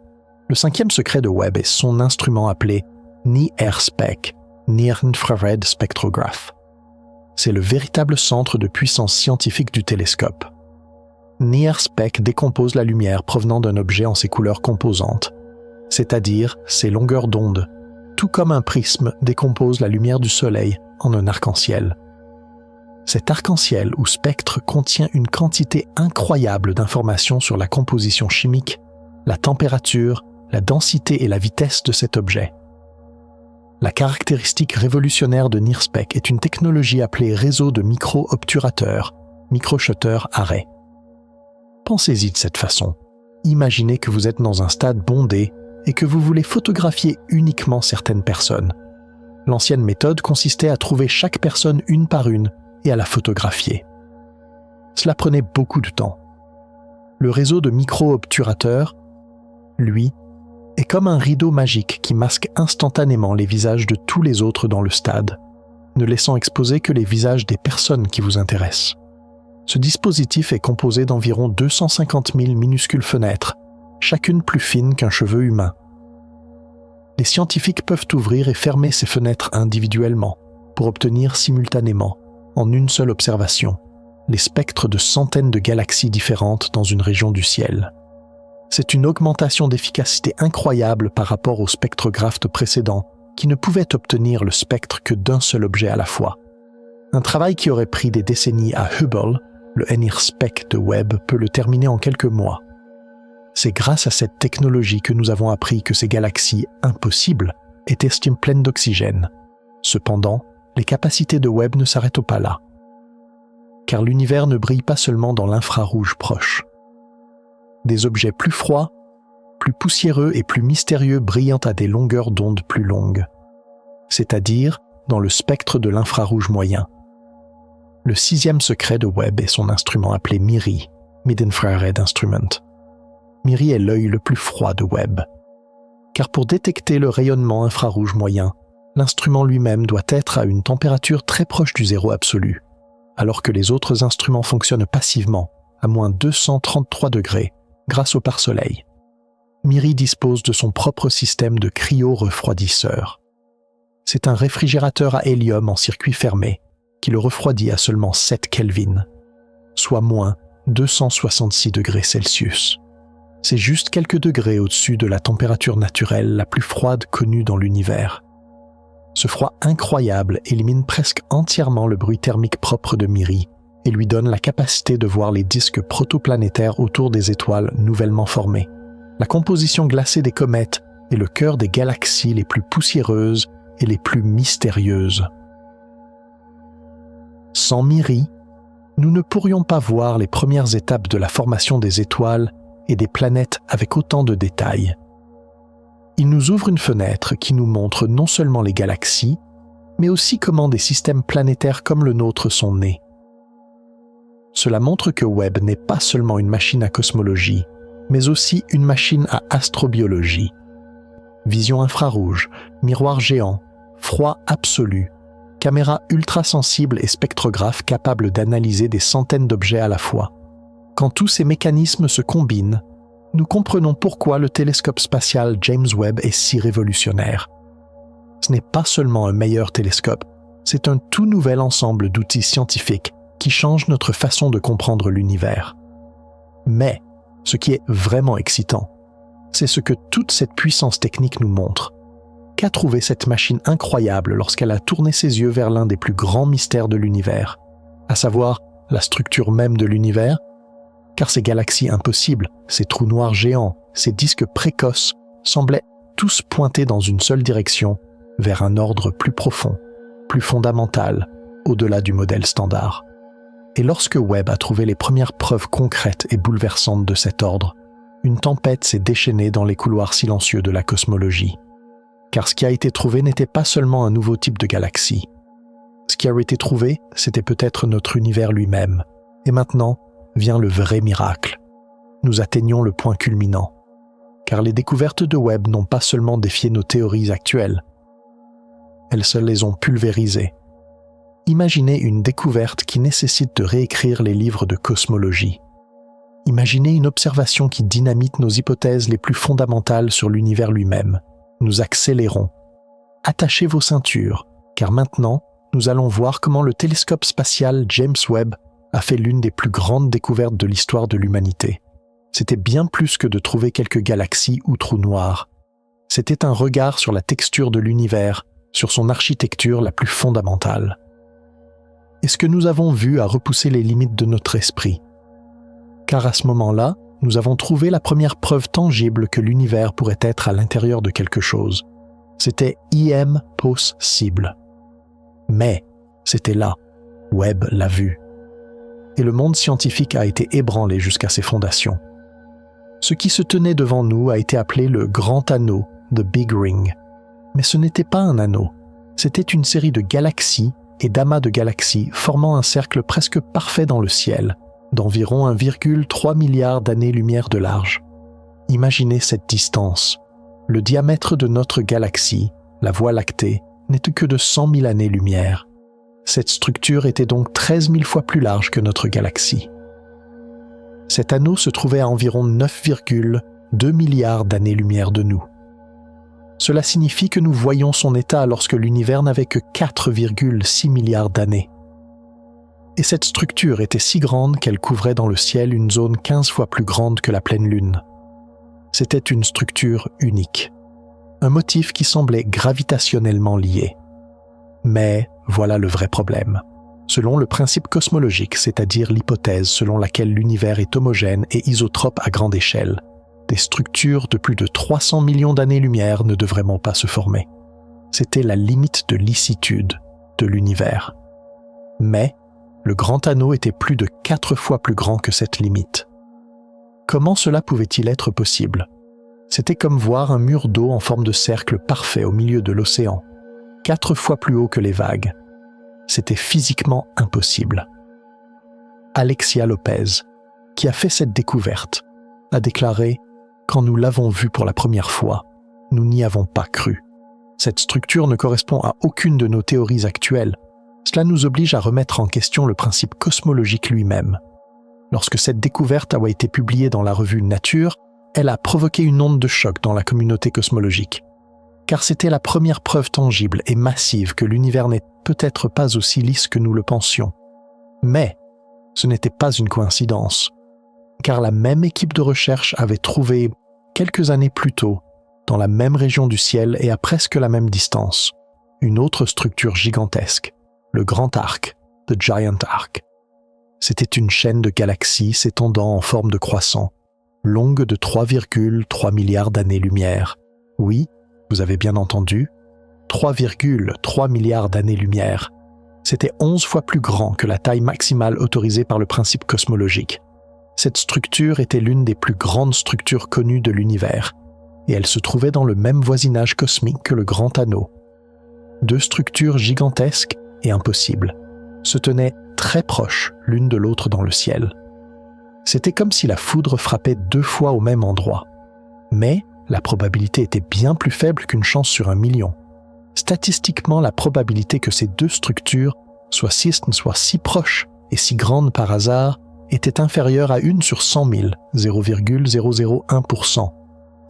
Le 5e secret de Webb est son instrument appelé NIRSPEC, Near Infrared Spectrograph. C'est le véritable centre de puissance scientifique du télescope. NIRSPEC décompose la lumière provenant d'un objet en ses couleurs composantes, c'est-à-dire ses longueurs d'onde, tout comme un prisme décompose la lumière du Soleil en un arc-en-ciel. Cet arc-en-ciel ou spectre contient une quantité incroyable d'informations sur la composition chimique, la température, la densité et la vitesse de cet objet. La caractéristique révolutionnaire de NIRSPEC est une technologie appelée réseau de micro-obturateurs, micro-shutter array. Pensez-y de cette façon. Imaginez que vous êtes dans un stade bondé et que vous voulez photographier uniquement certaines personnes. L'ancienne méthode consistait à trouver chaque personne une par une et à la photographier. Cela prenait beaucoup de temps. Le réseau de micro-obturateurs, lui, est comme un rideau magique qui masque instantanément les visages de tous les autres dans le stade, ne laissant exposer que les visages des personnes qui vous intéressent. Ce dispositif est composé d'environ 250 000 minuscules fenêtres, chacune plus fine qu'un cheveu humain. Les scientifiques peuvent ouvrir et fermer ces fenêtres individuellement pour obtenir simultanément, en une seule observation, les spectres de centaines de galaxies différentes dans une région du ciel. C'est une augmentation d'efficacité incroyable par rapport aux spectrographes précédents qui ne pouvaient obtenir le spectre que d'un seul objet à la fois. Un travail qui aurait pris des décennies à Hubble, le NIRSPEC de Webb peut le terminer en quelques mois. C'est grâce à cette technologie que nous avons appris que ces galaxies impossibles étaient pleines d'oxygène. Cependant, les capacités de Webb ne s'arrêtent pas là. Car l'univers ne brille pas seulement dans l'infrarouge proche. Des objets plus froids, plus poussiéreux et plus mystérieux brillent à des longueurs d'onde plus longues, c'est-à-dire dans le spectre de l'infrarouge moyen. Le 6e secret de Webb est son instrument appelé MIRI, Mid-Infrared Instrument. MIRI est l'œil le plus froid de Webb. Car pour détecter le rayonnement infrarouge moyen, l'instrument lui-même doit être à une température très proche du zéro absolu, alors que les autres instruments fonctionnent passivement, à moins 233 degrés, grâce au pare-soleil. MIRI dispose de son propre système de cryo-refroidisseur. C'est un réfrigérateur à hélium en circuit fermé, qui le refroidit à seulement 7 Kelvin, soit moins 266 degrés Celsius. C'est juste quelques degrés au-dessus de la température naturelle la plus froide connue dans l'univers. Ce froid incroyable élimine presque entièrement le bruit thermique propre de MIRI et lui donne la capacité de voir les disques protoplanétaires autour des étoiles nouvellement formées, la composition glacée des comètes et le cœur des galaxies les plus poussiéreuses et les plus mystérieuses. Sans MIRI, nous ne pourrions pas voir les premières étapes de la formation des étoiles et des planètes avec autant de détails. Il nous ouvre une fenêtre qui nous montre non seulement les galaxies, mais aussi comment des systèmes planétaires comme le nôtre sont nés. Cela montre que Webb n'est pas seulement une machine à cosmologie, mais aussi une machine à astrobiologie. Vision infrarouge, miroir géant, froid absolu, caméra ultra-sensible et spectrographe capable d'analyser des centaines d'objets à la fois. Quand tous ces mécanismes se combinent, nous comprenons pourquoi le télescope spatial James Webb est si révolutionnaire. Ce n'est pas seulement un meilleur télescope, c'est un tout nouvel ensemble d'outils scientifiques qui changent notre façon de comprendre l'univers. Mais, ce qui est vraiment excitant, c'est ce que toute cette puissance technique nous montre. Qu'a trouvé cette machine incroyable lorsqu'elle a tourné ses yeux vers l'un des plus grands mystères de l'univers, à savoir la structure même de l'univers? Car ces galaxies impossibles, ces trous noirs géants, ces disques précoces semblaient tous pointer dans une seule direction, vers un ordre plus profond, plus fondamental, au-delà du modèle standard. Et lorsque Webb a trouvé les premières preuves concrètes et bouleversantes de cet ordre, une tempête s'est déchaînée dans les couloirs silencieux de la cosmologie. Car ce qui a été trouvé n'était pas seulement un nouveau type de galaxie. Ce qui a été trouvé, c'était peut-être notre univers lui-même. Et maintenant, vient le vrai miracle. Nous atteignons le point culminant. car les découvertes de Webb n'ont pas seulement défié nos théories actuelles, elles se les ont pulvérisées. Imaginez une découverte qui nécessite de réécrire les livres de cosmologie. Imaginez une observation qui dynamite nos hypothèses les plus fondamentales sur l'univers lui-même. Nous accélérons. Attachez vos ceintures, car maintenant, nous allons voir comment le télescope spatial James Webb a fait l'une des plus grandes découvertes de l'histoire de l'humanité. C'était bien plus que de trouver quelques galaxies ou trous noirs. C'était un regard sur la texture de l'univers, sur son architecture la plus fondamentale. Et ce que nous avons vu a repoussé les limites de notre esprit. Car à ce moment-là, nous avons trouvé la première preuve tangible que l'univers pourrait être à l'intérieur de quelque chose. C'était possible. Mais c'était là. Webb l'a vu. Et le monde scientifique a été ébranlé jusqu'à ses fondations. Ce qui se tenait devant nous a été appelé le Grand Anneau, The Big Ring. Mais ce n'était pas un anneau. C'était une série de galaxies et d'amas de galaxies formant un cercle presque parfait dans le ciel, d'environ 1,3 milliard d'années-lumière de large. Imaginez cette distance. Le diamètre de notre galaxie, la Voie lactée, n'était que de 100 000 années-lumière. Cette structure était donc 13 000 fois plus large que notre galaxie. Cet anneau se trouvait à environ 9,2 milliards d'années-lumière de nous. Cela signifie que nous voyons son état lorsque l'univers n'avait que 4,6 milliards d'années. Et cette structure était si grande qu'elle couvrait dans le ciel une zone 15 fois plus grande que la pleine lune. C'était une structure unique, un motif qui semblait gravitationnellement lié. Mais voilà le vrai problème. Selon le principe cosmologique, c'est-à-dire l'hypothèse selon laquelle l'univers est homogène et isotrope à grande échelle, des structures de plus de 300 millions d'années-lumière ne devraient vraiment pas se former. C'était la limite de lissitude de l'univers. Mais le grand anneau était plus de 4 fois plus grand que cette limite. Comment cela pouvait-il être possible? C'était comme voir un mur d'eau en forme de cercle parfait au milieu de l'océan, 4 fois plus haut que les vagues. C'était physiquement impossible. Alexia Lopez, qui a fait cette découverte, a déclaré « Quand nous l'avons vue pour la première fois, nous n'y avons pas cru. Cette structure ne correspond à aucune de nos théories actuelles. Cela nous oblige à remettre en question le principe cosmologique lui-même. Lorsque cette découverte a été publiée dans la revue Nature, elle a provoqué une onde de choc dans la communauté cosmologique. Car c'était la première preuve tangible et massive que l'univers n'est peut-être pas aussi lisse que nous le pensions. Mais ce n'était pas une coïncidence, car la même équipe de recherche avait trouvé, quelques années plus tôt, dans la même région du ciel et à presque la même distance, une autre structure gigantesque, le Grand Arc, The Giant Arc. C'était une chaîne de galaxies s'étendant en forme de croissant, longue de 3,3 milliards d'années-lumière. Oui, vous avez bien entendu, 3,3 milliards d'années-lumière. C'était 11 fois plus grand que la taille maximale autorisée par le principe cosmologique. Cette structure était l'une des plus grandes structures connues de l'univers, et elle se trouvait dans le même voisinage cosmique que le Grand Anneau. Deux structures gigantesques et impossibles se tenaient très proches l'une de l'autre dans le ciel. C'était comme si la foudre frappait 2 fois au même endroit. Mais la probabilité était bien plus faible qu'une chance sur 1 million. Statistiquement, la probabilité que ces deux structures soient si proches et si grandes par hasard était inférieure à 1 sur 100 000, 0,001%.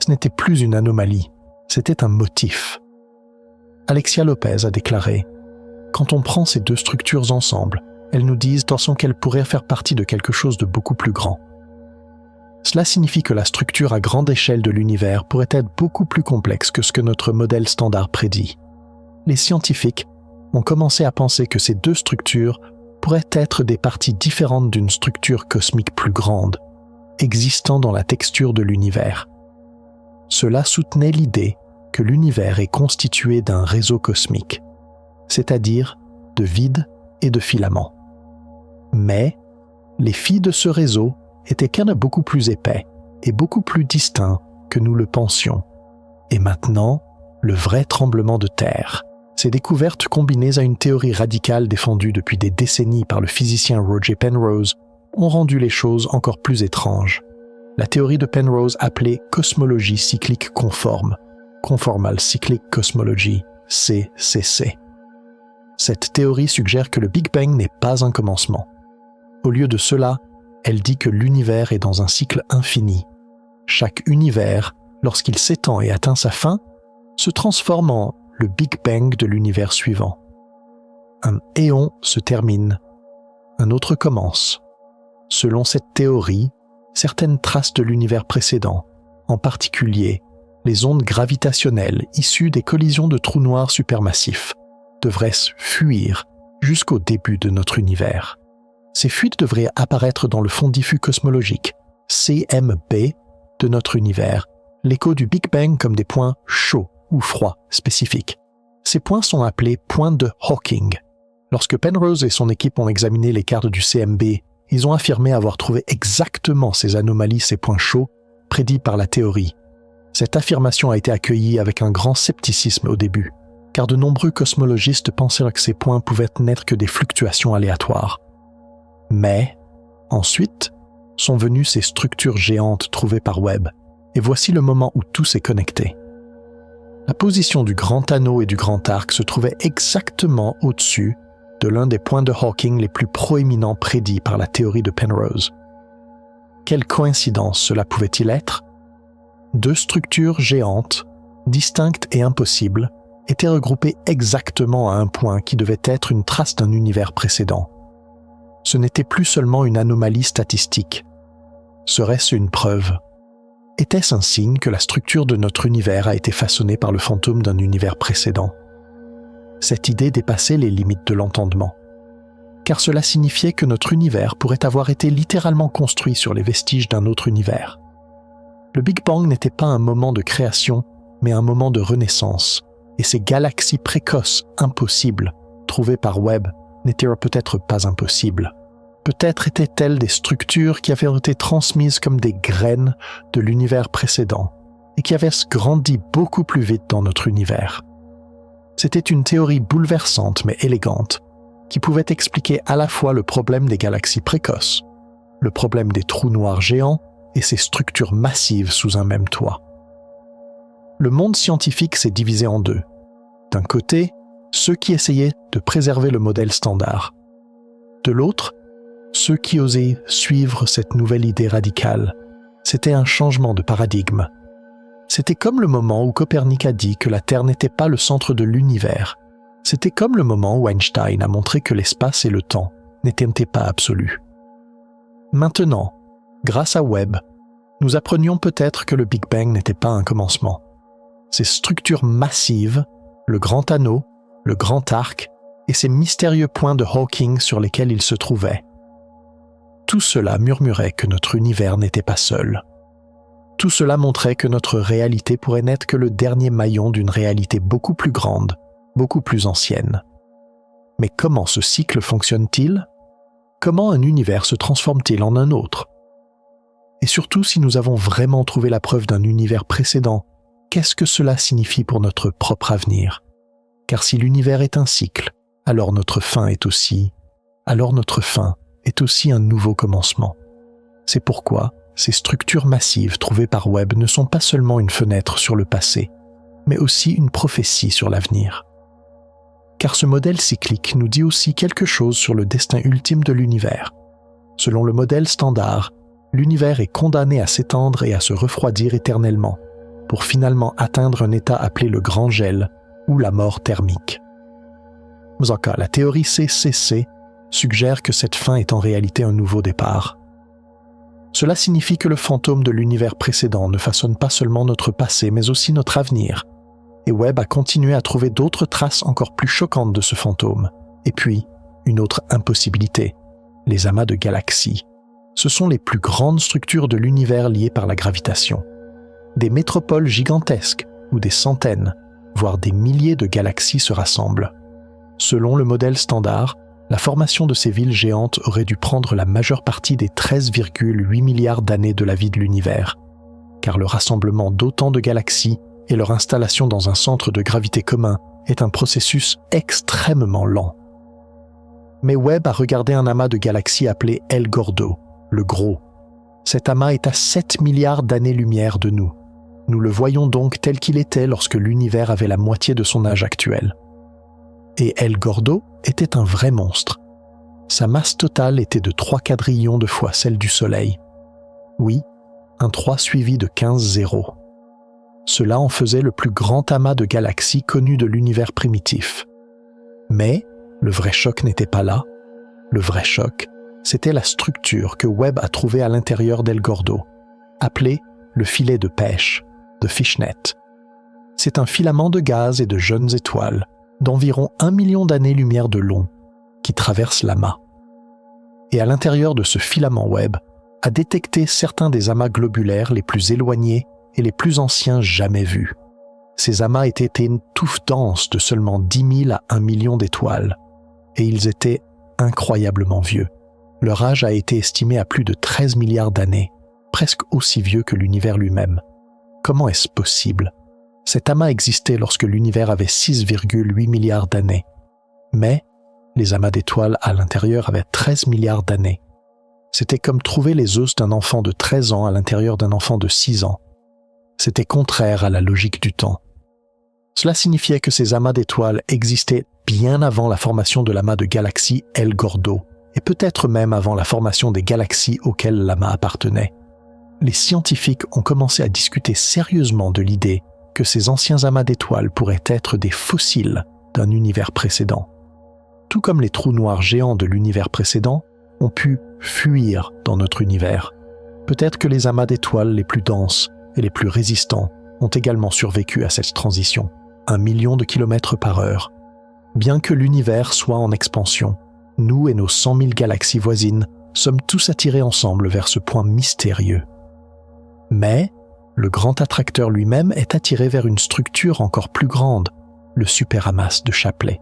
Ce n'était plus une anomalie, c'était un motif. Alexia Lopez a déclaré « Quand on prend ces deux structures ensemble, elles nous disent qu'elles pourraient faire partie de quelque chose de beaucoup plus grand. Cela signifie que la structure à grande échelle de l'univers pourrait être beaucoup plus complexe que ce que notre modèle standard prédit. Les scientifiques ont commencé à penser que ces deux structures pourraient être des parties différentes d'une structure cosmique plus grande, existant dans la texture de l'univers. Cela soutenait l'idée que l'univers est constitué d'un réseau cosmique, c'est-à-dire de vide et de filaments. Mais les fils de ce réseau étaient quand même beaucoup plus épais et beaucoup plus distincts que nous le pensions. Et maintenant, le vrai tremblement de terre. Ces découvertes combinées à une théorie radicale défendue depuis des décennies par le physicien Roger Penrose ont rendu les choses encore plus étranges. la théorie de Penrose appelée cosmologie cyclique conforme, Conformal Cyclic Cosmology, CCC. Cette théorie suggère que le Big Bang n'est pas un commencement. Au lieu de cela, elle dit que l'univers est dans un cycle infini. Chaque univers, lorsqu'il s'étend et atteint sa fin, se transforme en le Big Bang de l'univers suivant. Un éon se termine, un autre commence. Selon cette théorie, certaines traces de l'univers précédent, en particulier les ondes gravitationnelles issues des collisions de trous noirs supermassifs, devraient fuir jusqu'au début de notre univers. Ces fuites devraient apparaître dans le fond diffus cosmologique, CMB, de notre univers, l'écho du Big Bang comme des points chauds ou froids spécifiques. Ces points sont appelés points de Hawking. Lorsque Penrose et son équipe ont examiné les cartes du CMB, ils ont affirmé avoir trouvé exactement ces anomalies, ces points chauds, prédits par la théorie. Cette affirmation a été accueillie avec un grand scepticisme au début, car de nombreux cosmologistes pensaient que ces points pouvaient n'être que des fluctuations aléatoires. Mais, ensuite, sont venues ces structures géantes trouvées par Webb, et voici le moment où tout s'est connecté. La position du grand anneau et du grand arc se trouvait exactement au-dessus de l'un des points de Hawking les plus proéminents prédits par la théorie de Penrose. Quelle coïncidence cela pouvait-il être? Deux structures géantes, distinctes et impossibles, étaient regroupées exactement à un point qui devait être une trace d'un univers précédent. Ce n'était plus seulement une anomalie statistique. Serait-ce une preuve? Était-ce un signe que la structure de notre univers a été façonnée par le fantôme d'un univers précédent? Cette idée dépassait les limites de l'entendement, car cela signifiait que notre univers pourrait avoir été littéralement construit sur les vestiges d'un autre univers. Le Big Bang n'était pas un moment de création, mais un moment de renaissance, et ces galaxies précoces impossibles, trouvées par Webb, n'étaient peut-être pas impossibles. Peut-être étaient-elles des structures qui avaient été transmises comme des graines de l'univers précédent, et qui avaient grandi beaucoup plus vite dans notre univers. C'était une théorie bouleversante mais élégante, qui pouvait expliquer à la fois le problème des galaxies précoces, le problème des trous noirs géants et ces structures massives sous un même toit. Le monde scientifique s'est divisé en deux. D'un côté, ceux qui essayaient de préserver le modèle standard. De l'autre, ceux qui osaient suivre cette nouvelle idée radicale. C'était un changement de paradigme. C'était comme le moment où Copernic a dit que la Terre n'était pas le centre de l'univers. C'était comme le moment où Einstein a montré que l'espace et le temps n'étaient pas absolus. Maintenant, grâce à Webb, nous apprenions peut-être que le Big Bang n'était pas un commencement. Ces structures massives, le grand anneau, le grand arc et ces mystérieux points de Hawking sur lesquels il se trouvait. Tout cela murmurait que notre univers n'était pas seul. Tout cela montrait que notre réalité pourrait n'être que le dernier maillon d'une réalité beaucoup plus grande, beaucoup plus ancienne. Mais comment ce cycle fonctionne-t-il? Comment un univers se transforme-t-il en un autre? Et surtout, si nous avons vraiment trouvé la preuve d'un univers précédent, qu'est-ce que cela signifie pour notre propre avenir? Car si l'univers est un cycle, alors notre fin est aussi un nouveau commencement. C'est pourquoi ces structures massives trouvées par Webb ne sont pas seulement une fenêtre sur le passé, mais aussi une prophétie sur l'avenir. Car ce modèle cyclique nous dit aussi quelque chose sur le destin ultime de l'univers. Selon le modèle standard, l'univers est condamné à s'étendre et à se refroidir éternellement, pour finalement atteindre un état appelé le grand gel ou la mort thermique. Mais encore, la théorie CCC suggère que cette fin est en réalité un nouveau départ. Cela signifie que le fantôme de l'univers précédent ne façonne pas seulement notre passé, mais aussi notre avenir. Et Webb a continué à trouver d'autres traces encore plus choquantes de ce fantôme. Et puis, une autre impossibilité, les amas de galaxies. Ce sont les plus grandes structures de l'univers liées par la gravitation. Des métropoles gigantesques, où des centaines, voire des milliers de galaxies se rassemblent. Selon le modèle standard, la formation de ces villes géantes aurait dû prendre la majeure partie des 13,8 milliards d'années de la vie de l'univers, car le rassemblement d'autant de galaxies et leur installation dans un centre de gravité commun est un processus extrêmement lent. Mais Webb a regardé un amas de galaxies appelé El Gordo, le Gros. Cet amas est à 7 milliards d'années-lumière de nous. Nous le voyons donc tel qu'il était lorsque l'univers avait la moitié de son âge actuel. Et El Gordo était un vrai monstre. Sa masse totale était de 3 quadrillions de fois celle du Soleil. Oui, un 3 suivi de 15 zéros. Cela en faisait le plus grand amas de galaxies connu de l'univers primitif. Mais le vrai choc n'était pas là. Le vrai choc, c'était la structure que Webb a trouvée à l'intérieur d'El Gordo, appelée le filet de pêche, de Fishnet. C'est un filament de gaz et de jeunes étoiles, d'environ 1 million d'années-lumière de long, qui traverse l'amas. Et à l'intérieur de ce filament Webb, a détecté certains des amas globulaires les plus éloignés et les plus anciens jamais vus. Ces amas étaient une touffe dense de seulement 10 000 à 1 million d'étoiles, et ils étaient incroyablement vieux. Leur âge a été estimé à plus de 13 milliards d'années, presque aussi vieux que l'univers lui-même. Comment est-ce possible? Cet amas existait lorsque l'univers avait 6,8 milliards d'années. Mais les amas d'étoiles à l'intérieur avaient 13 milliards d'années. C'était comme trouver les os d'un enfant de 13 ans à l'intérieur d'un enfant de 6 ans. C'était contraire à la logique du temps. Cela signifiait que ces amas d'étoiles existaient bien avant la formation de l'amas de galaxies El Gordo, et peut-être même avant la formation des galaxies auxquelles l'amas appartenait. Les scientifiques ont commencé à discuter sérieusement de l'idée que ces anciens amas d'étoiles pourraient être des fossiles d'un univers précédent. Tout comme les trous noirs géants de l'univers précédent ont pu fuir dans notre univers. Peut-être que les amas d'étoiles les plus denses et les plus résistants ont également survécu à cette transition, 1 million de kilomètres par heure. Bien que l'univers soit en expansion, nous et nos 100 000 galaxies voisines sommes tous attirés ensemble vers ce point mystérieux. Mais le grand attracteur lui-même est attiré vers une structure encore plus grande, le superamas de Shapley.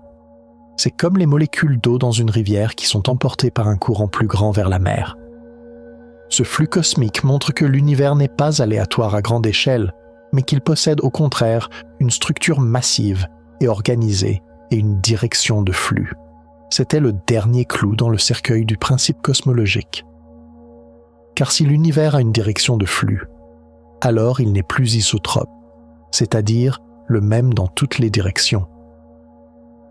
C'est comme les molécules d'eau dans une rivière qui sont emportées par un courant plus grand vers la mer. Ce flux cosmique montre que l'univers n'est pas aléatoire à grande échelle, mais qu'il possède au contraire une structure massive et organisée et une direction de flux. C'était le dernier clou dans le cercueil du principe cosmologique. Car si l'univers a une direction de flux, alors il n'est plus isotrope, c'est-à-dire le même dans toutes les directions.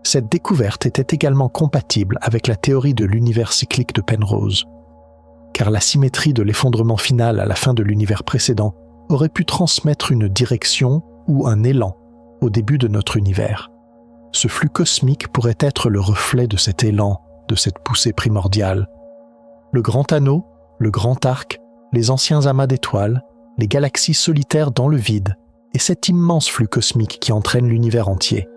Cette découverte était également compatible avec la théorie de l'univers cyclique de Penrose, car la symétrie de l'effondrement final à la fin de l'univers précédent aurait pu transmettre une direction ou un élan au début de notre univers. Ce flux cosmique pourrait être le reflet de cet élan, de cette poussée primordiale. Le grand anneau, le grand arc, les anciens amas d'étoiles, les galaxies solitaires dans le vide, et cet immense flux cosmique qui entraîne l'univers entier.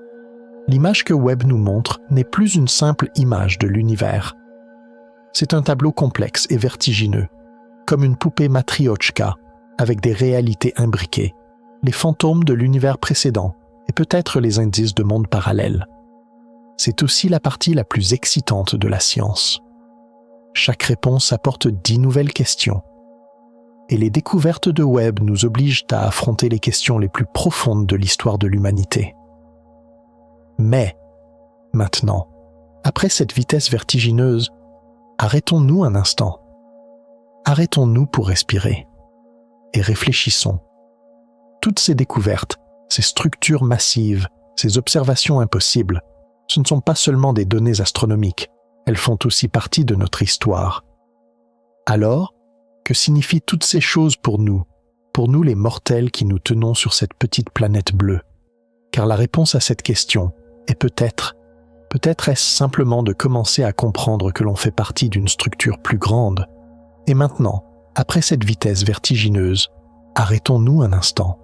L'image que Webb nous montre n'est plus une simple image de l'univers. C'est un tableau complexe et vertigineux, comme une poupée matriochka, avec des réalités imbriquées, les fantômes de l'univers précédent et peut-être les indices de mondes parallèles. C'est aussi la partie la plus excitante de la science. Chaque réponse apporte 10 nouvelles questions. Et les découvertes de Webb nous obligent à affronter les questions les plus profondes de l'histoire de l'humanité. Mais, maintenant, après cette vitesse vertigineuse, arrêtons-nous un instant. Arrêtons-nous pour respirer. Et réfléchissons. Toutes ces découvertes, ces structures massives, ces observations impossibles, ce ne sont pas seulement des données astronomiques, elles font aussi partie de notre histoire. Alors, que signifient toutes ces choses pour nous les mortels qui nous tenons sur cette petite planète bleue? Car la réponse à cette question est peut-être est-ce simplement de commencer à comprendre que l'on fait partie d'une structure plus grande. Et maintenant, après cette vitesse vertigineuse, arrêtons-nous un instant.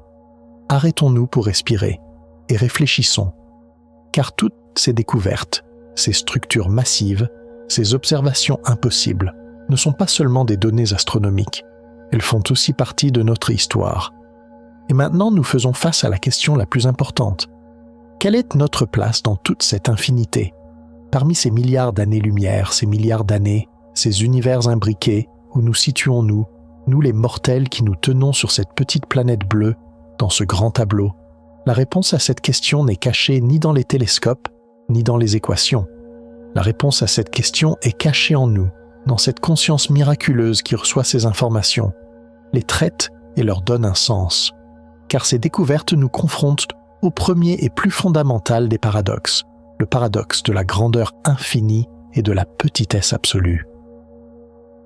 Arrêtons-nous pour respirer et réfléchissons. Car toutes ces découvertes, ces structures massives, ces observations impossibles, ne sont pas seulement des données astronomiques, elles font aussi partie de notre histoire. Et maintenant, nous faisons face à la question la plus importante. Quelle est notre place dans toute cette infinité? Parmi ces milliards d'années-lumière, ces milliards d'années, ces univers imbriqués, où nous situons-nous, nous les mortels qui nous tenons sur cette petite planète bleue, dans ce grand tableau? La réponse à cette question n'est cachée ni dans les télescopes, ni dans les équations. La réponse à cette question est cachée en nous, dans cette conscience miraculeuse qui reçoit ces informations les traitent et leur donnent un sens, car ces découvertes nous confrontent au premier et plus fondamental des paradoxes, le paradoxe de la grandeur infinie et de la petitesse absolue.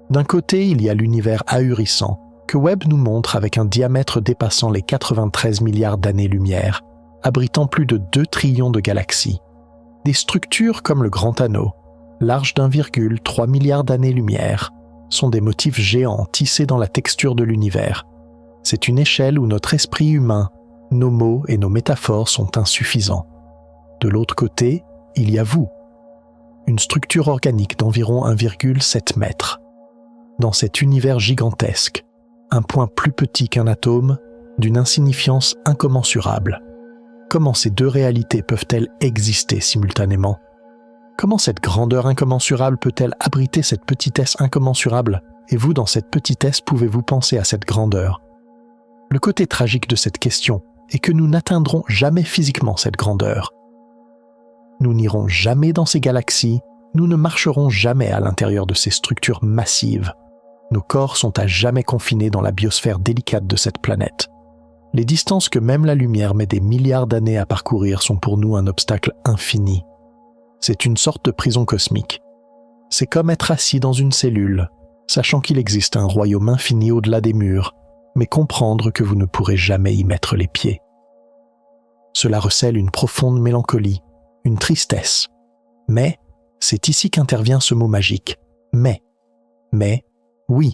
D'un côté, il y a l'univers ahurissant que Webb nous montre avec un diamètre dépassant les 93 milliards d'années-lumière, abritant plus de 2 trillions de galaxies. Des structures comme le Grand Anneau, large d'1,3 milliard d'années-lumière, sont des motifs géants tissés dans la texture de l'univers. C'est une échelle où notre esprit humain, nos mots et nos métaphores sont insuffisants. De l'autre côté, il y a vous, une structure organique d'environ 1,7 mètre. Dans cet univers gigantesque, un point plus petit qu'un atome, d'une insignifiance incommensurable. Comment ces deux réalités peuvent-elles exister simultanément ? Comment cette grandeur incommensurable peut-elle abriter cette petitesse incommensurable ? Et vous, dans cette petitesse, pouvez-vous penser à cette grandeur ? Le côté tragique de cette question est que nous n'atteindrons jamais physiquement cette grandeur. Nous n'irons jamais dans ces galaxies, nous ne marcherons jamais à l'intérieur de ces structures massives. Nos corps sont à jamais confinés dans la biosphère délicate de cette planète. Les distances que même la lumière met des milliards d'années à parcourir sont pour nous un obstacle infini. C'est une sorte de prison cosmique. C'est comme être assis dans une cellule, sachant qu'il existe un royaume infini au-delà des murs, mais comprendre que vous ne pourrez jamais y mettre les pieds. Cela recèle une profonde mélancolie, une tristesse. Mais c'est ici qu'intervient ce mot magique. Mais, oui,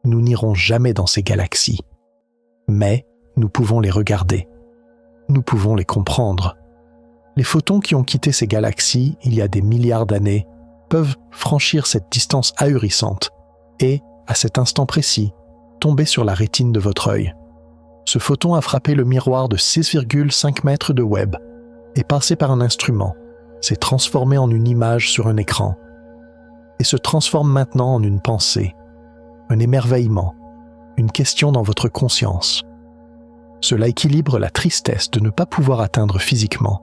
nous n'irons jamais dans ces galaxies. Mais nous pouvons les regarder. Nous pouvons les comprendre. Les photons qui ont quitté ces galaxies il y a des milliards d'années peuvent franchir cette distance ahurissante et, à cet instant précis, tomber sur la rétine de votre œil. Ce photon a frappé le miroir de 6,5 mètres de Webb, est passé par un instrument, s'est transformé en une image sur un écran, et se transforme maintenant en une pensée, un émerveillement, une question dans votre conscience. Cela équilibre la tristesse de ne pas pouvoir atteindre physiquement,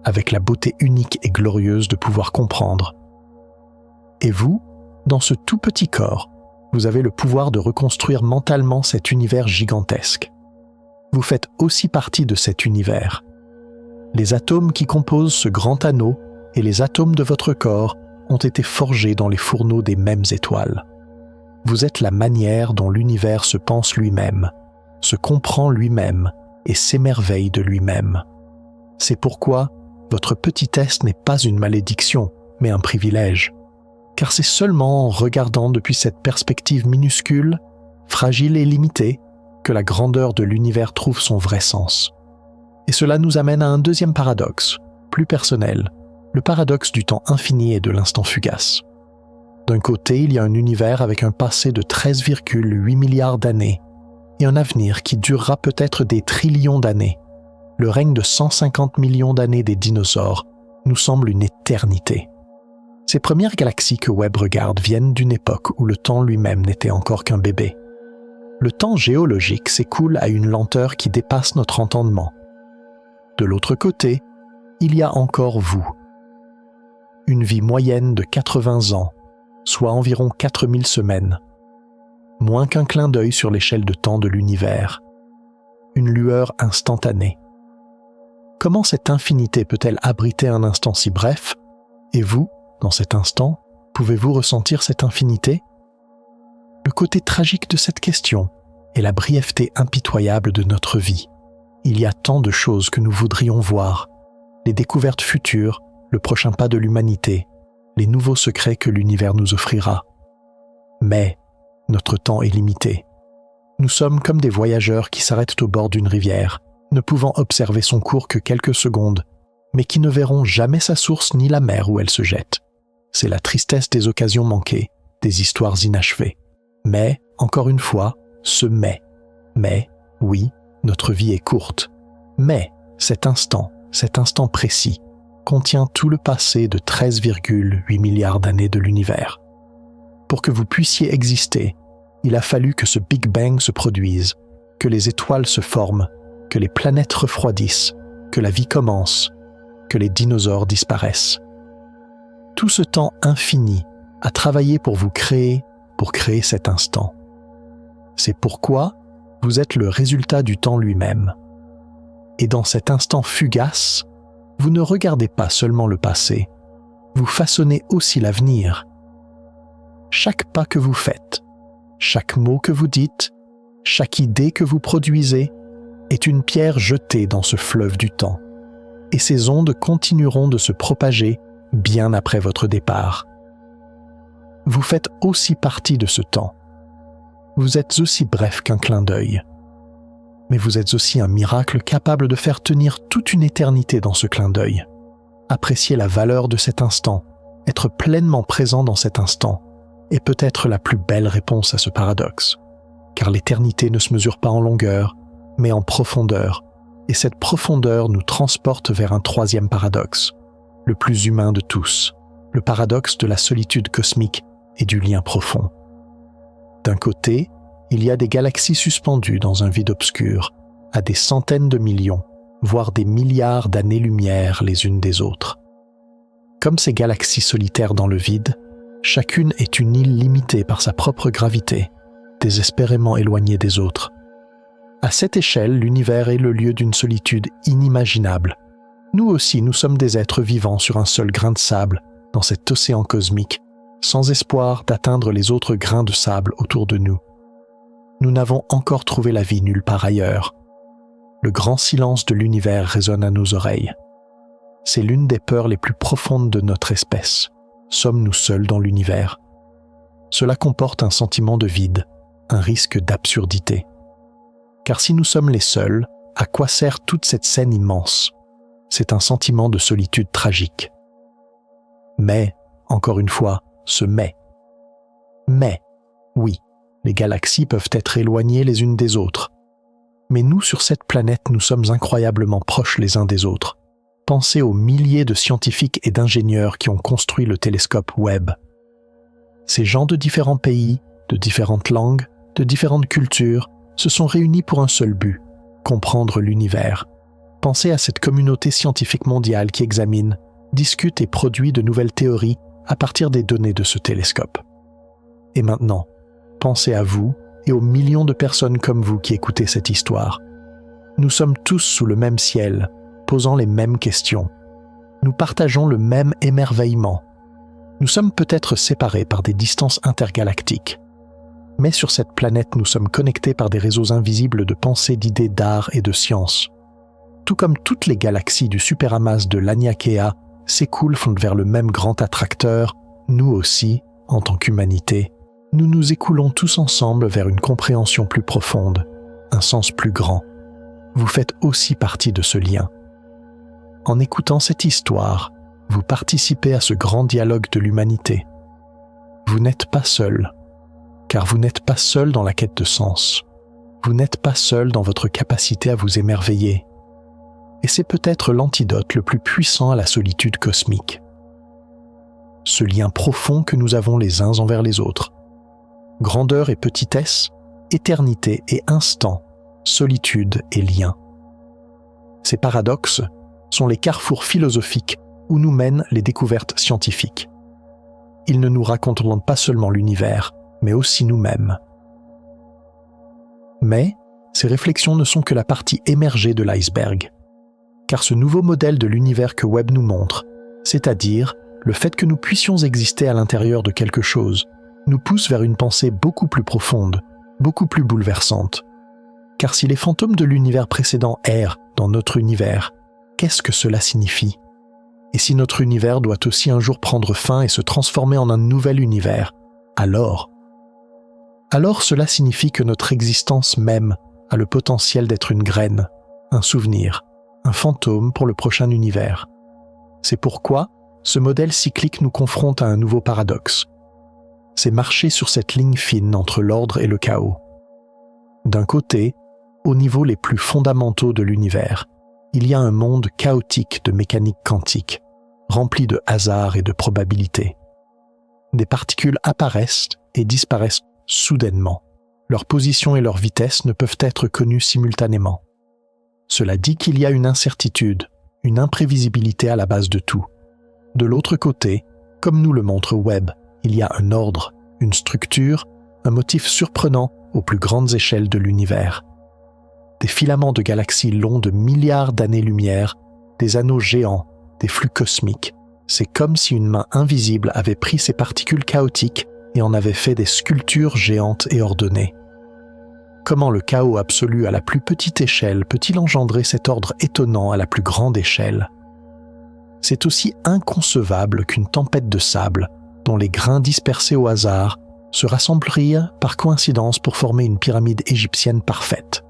avec la beauté unique et glorieuse de pouvoir comprendre. Et vous, dans ce tout petit corps, vous avez le pouvoir de reconstruire mentalement cet univers gigantesque. Vous faites aussi partie de cet univers. Les atomes qui composent ce grand anneau et les atomes de votre corps ont été forgés dans les fourneaux des mêmes étoiles. Vous êtes la manière dont l'univers se pense lui-même, se comprend lui-même et s'émerveille de lui-même. C'est pourquoi votre petitesse n'est pas une malédiction, mais un privilège. Car c'est seulement en regardant depuis cette perspective minuscule, fragile et limitée, que la grandeur de l'univers trouve son vrai sens. Et cela nous amène à un deuxième paradoxe, plus personnel, le paradoxe du temps infini et de l'instant fugace. D'un côté, il y a un univers avec un passé de 13,8 milliards d'années et un avenir qui durera peut-être des trillions d'années. Le règne de 150 millions d'années des dinosaures nous semble une éternité. Ces premières galaxies que Webb regarde viennent d'une époque où le temps lui-même n'était encore qu'un bébé. Le temps géologique s'écoule à une lenteur qui dépasse notre entendement. De l'autre côté, il y a encore vous. Une vie moyenne de 80 ans, soit environ 4000 semaines. Moins qu'un clin d'œil sur l'échelle de temps de l'univers. Une lueur instantanée. Comment cette infinité peut-elle abriter un instant si bref ? Et vous, dans cet instant, pouvez-vous ressentir cette infinité ? Le côté tragique de cette question est la brièveté impitoyable de notre vie. Il y a tant de choses que nous voudrions voir, les découvertes futures, le prochain pas de l'humanité, les nouveaux secrets que l'univers nous offrira. Mais notre temps est limité. Nous sommes comme des voyageurs qui s'arrêtent au bord d'une rivière, ne pouvant observer son cours que quelques secondes, mais qui ne verront jamais sa source ni la mer où elle se jette. C'est la tristesse des occasions manquées, des histoires inachevées. Mais, encore une fois, ce mais, oui, notre vie est courte. Mais, cet instant précis, contient tout le passé de 13,8 milliards d'années de l'univers. Pour que vous puissiez exister, il a fallu que ce Big Bang se produise, que les étoiles se forment, que les planètes refroidissent, que la vie commence, que les dinosaures disparaissent. Tout ce temps infini a travaillé pour vous créer, pour créer cet instant. C'est pourquoi vous êtes le résultat du temps lui-même. Et dans cet instant fugace, vous ne regardez pas seulement le passé, vous façonnez aussi l'avenir. Chaque pas que vous faites, chaque mot que vous dites, chaque idée que vous produisez est une pierre jetée dans ce fleuve du temps. Et ces ondes continueront de se propager bien après votre départ. Vous faites aussi partie de ce temps. Vous êtes aussi bref qu'un clin d'œil. Mais vous êtes aussi un miracle capable de faire tenir toute une éternité dans ce clin d'œil. Apprécier la valeur de cet instant, être pleinement présent dans cet instant, est peut-être la plus belle réponse à ce paradoxe. Car l'éternité ne se mesure pas en longueur, mais en profondeur, et cette profondeur nous transporte vers un troisième paradoxe, le plus humain de tous, le paradoxe de la solitude cosmique et du lien profond. D'un côté, il y a des galaxies suspendues dans un vide obscur, à des centaines de millions, voire des milliards d'années-lumière les unes des autres. Comme ces galaxies solitaires dans le vide, chacune est une île limitée par sa propre gravité, désespérément éloignée des autres. À cette échelle, l'univers est le lieu d'une solitude inimaginable. Nous aussi, nous sommes des êtres vivants sur un seul grain de sable, dans cet océan cosmique, sans espoir d'atteindre les autres grains de sable autour de nous. Nous n'avons encore trouvé la vie nulle part ailleurs. Le grand silence de l'univers résonne à nos oreilles. C'est l'une des peurs les plus profondes de notre espèce. Sommes-nous seuls dans l'univers? Cela comporte un sentiment de vide, un risque d'absurdité. Car si nous sommes les seuls, à quoi sert toute cette scène immense? C'est un sentiment de solitude tragique. Mais, encore une fois, ce mais. Mais, oui, les galaxies peuvent être éloignées les unes des autres. Mais nous, sur cette planète, nous sommes incroyablement proches les uns des autres. Pensez aux milliers de scientifiques et d'ingénieurs qui ont construit le télescope Webb. Ces gens de différents pays, de différentes langues, de différentes cultures, se sont réunis pour un seul but, comprendre l'univers. Pensez à cette communauté scientifique mondiale qui examine, discute et produit de nouvelles théories à partir des données de ce télescope. Et maintenant, pensez à vous et aux millions de personnes comme vous qui écoutez cette histoire. Nous sommes tous sous le même ciel, posant les mêmes questions. Nous partageons le même émerveillement. Nous sommes peut-être séparés par des distances intergalactiques. Mais sur cette planète, nous sommes connectés par des réseaux invisibles de pensée, d'idées, d'art et de science. Tout comme toutes les galaxies du superamas de l'Aniakea s'écoulent vers le même grand attracteur, nous aussi, en tant qu'humanité, nous nous écoulons tous ensemble vers une compréhension plus profonde, un sens plus grand. Vous faites aussi partie de ce lien. En écoutant cette histoire, vous participez à ce grand dialogue de l'humanité. Vous n'êtes pas seul, car vous n'êtes pas seul dans la quête de sens. Vous n'êtes pas seul dans votre capacité à vous émerveiller. Et c'est peut-être l'antidote le plus puissant à la solitude cosmique. Ce lien profond que nous avons les uns envers les autres. Grandeur et petitesse, éternité et instant, solitude et lien. Ces paradoxes sont les carrefours philosophiques où nous mènent les découvertes scientifiques. Ils ne nous raconteront pas seulement l'univers, mais aussi nous-mêmes. Mais ces réflexions ne sont que la partie émergée de l'iceberg. Car ce nouveau modèle de l'univers que Webb nous montre, c'est-à-dire le fait que nous puissions exister à l'intérieur de quelque chose, nous pousse vers une pensée beaucoup plus profonde, beaucoup plus bouleversante. Car si les fantômes de l'univers précédent errent dans notre univers, qu'est-ce que cela signifie? Et si notre univers doit aussi un jour prendre fin et se transformer en un nouvel univers, alors cela signifie que notre existence même a le potentiel d'être une graine, un souvenir, un fantôme pour le prochain univers. C'est pourquoi ce modèle cyclique nous confronte à un nouveau paradoxe. C'est marcher sur cette ligne fine entre l'ordre et le chaos. D'un côté, au niveau les plus fondamentaux de l'univers, il y a un monde chaotique de mécanique quantique, rempli de hasard et de probabilités. Des particules apparaissent et disparaissent soudainement. Leur position et leur vitesse ne peuvent être connues simultanément. Cela dit qu'il y a une incertitude, une imprévisibilité à la base de tout. De l'autre côté, comme nous le montre Webb, il y a un ordre, une structure, un motif surprenant aux plus grandes échelles de l'univers. Des filaments de galaxies longs de milliards d'années-lumière, des anneaux géants, des flux cosmiques. C'est comme si une main invisible avait pris ces particules chaotiques et en avait fait des sculptures géantes et ordonnées. Comment le chaos absolu à la plus petite échelle peut-il engendrer cet ordre étonnant à la plus grande échelle? C'est aussi inconcevable qu'une tempête de sable, dont les grains dispersés au hasard, se rassembleraient par coïncidence pour former une pyramide égyptienne parfaite.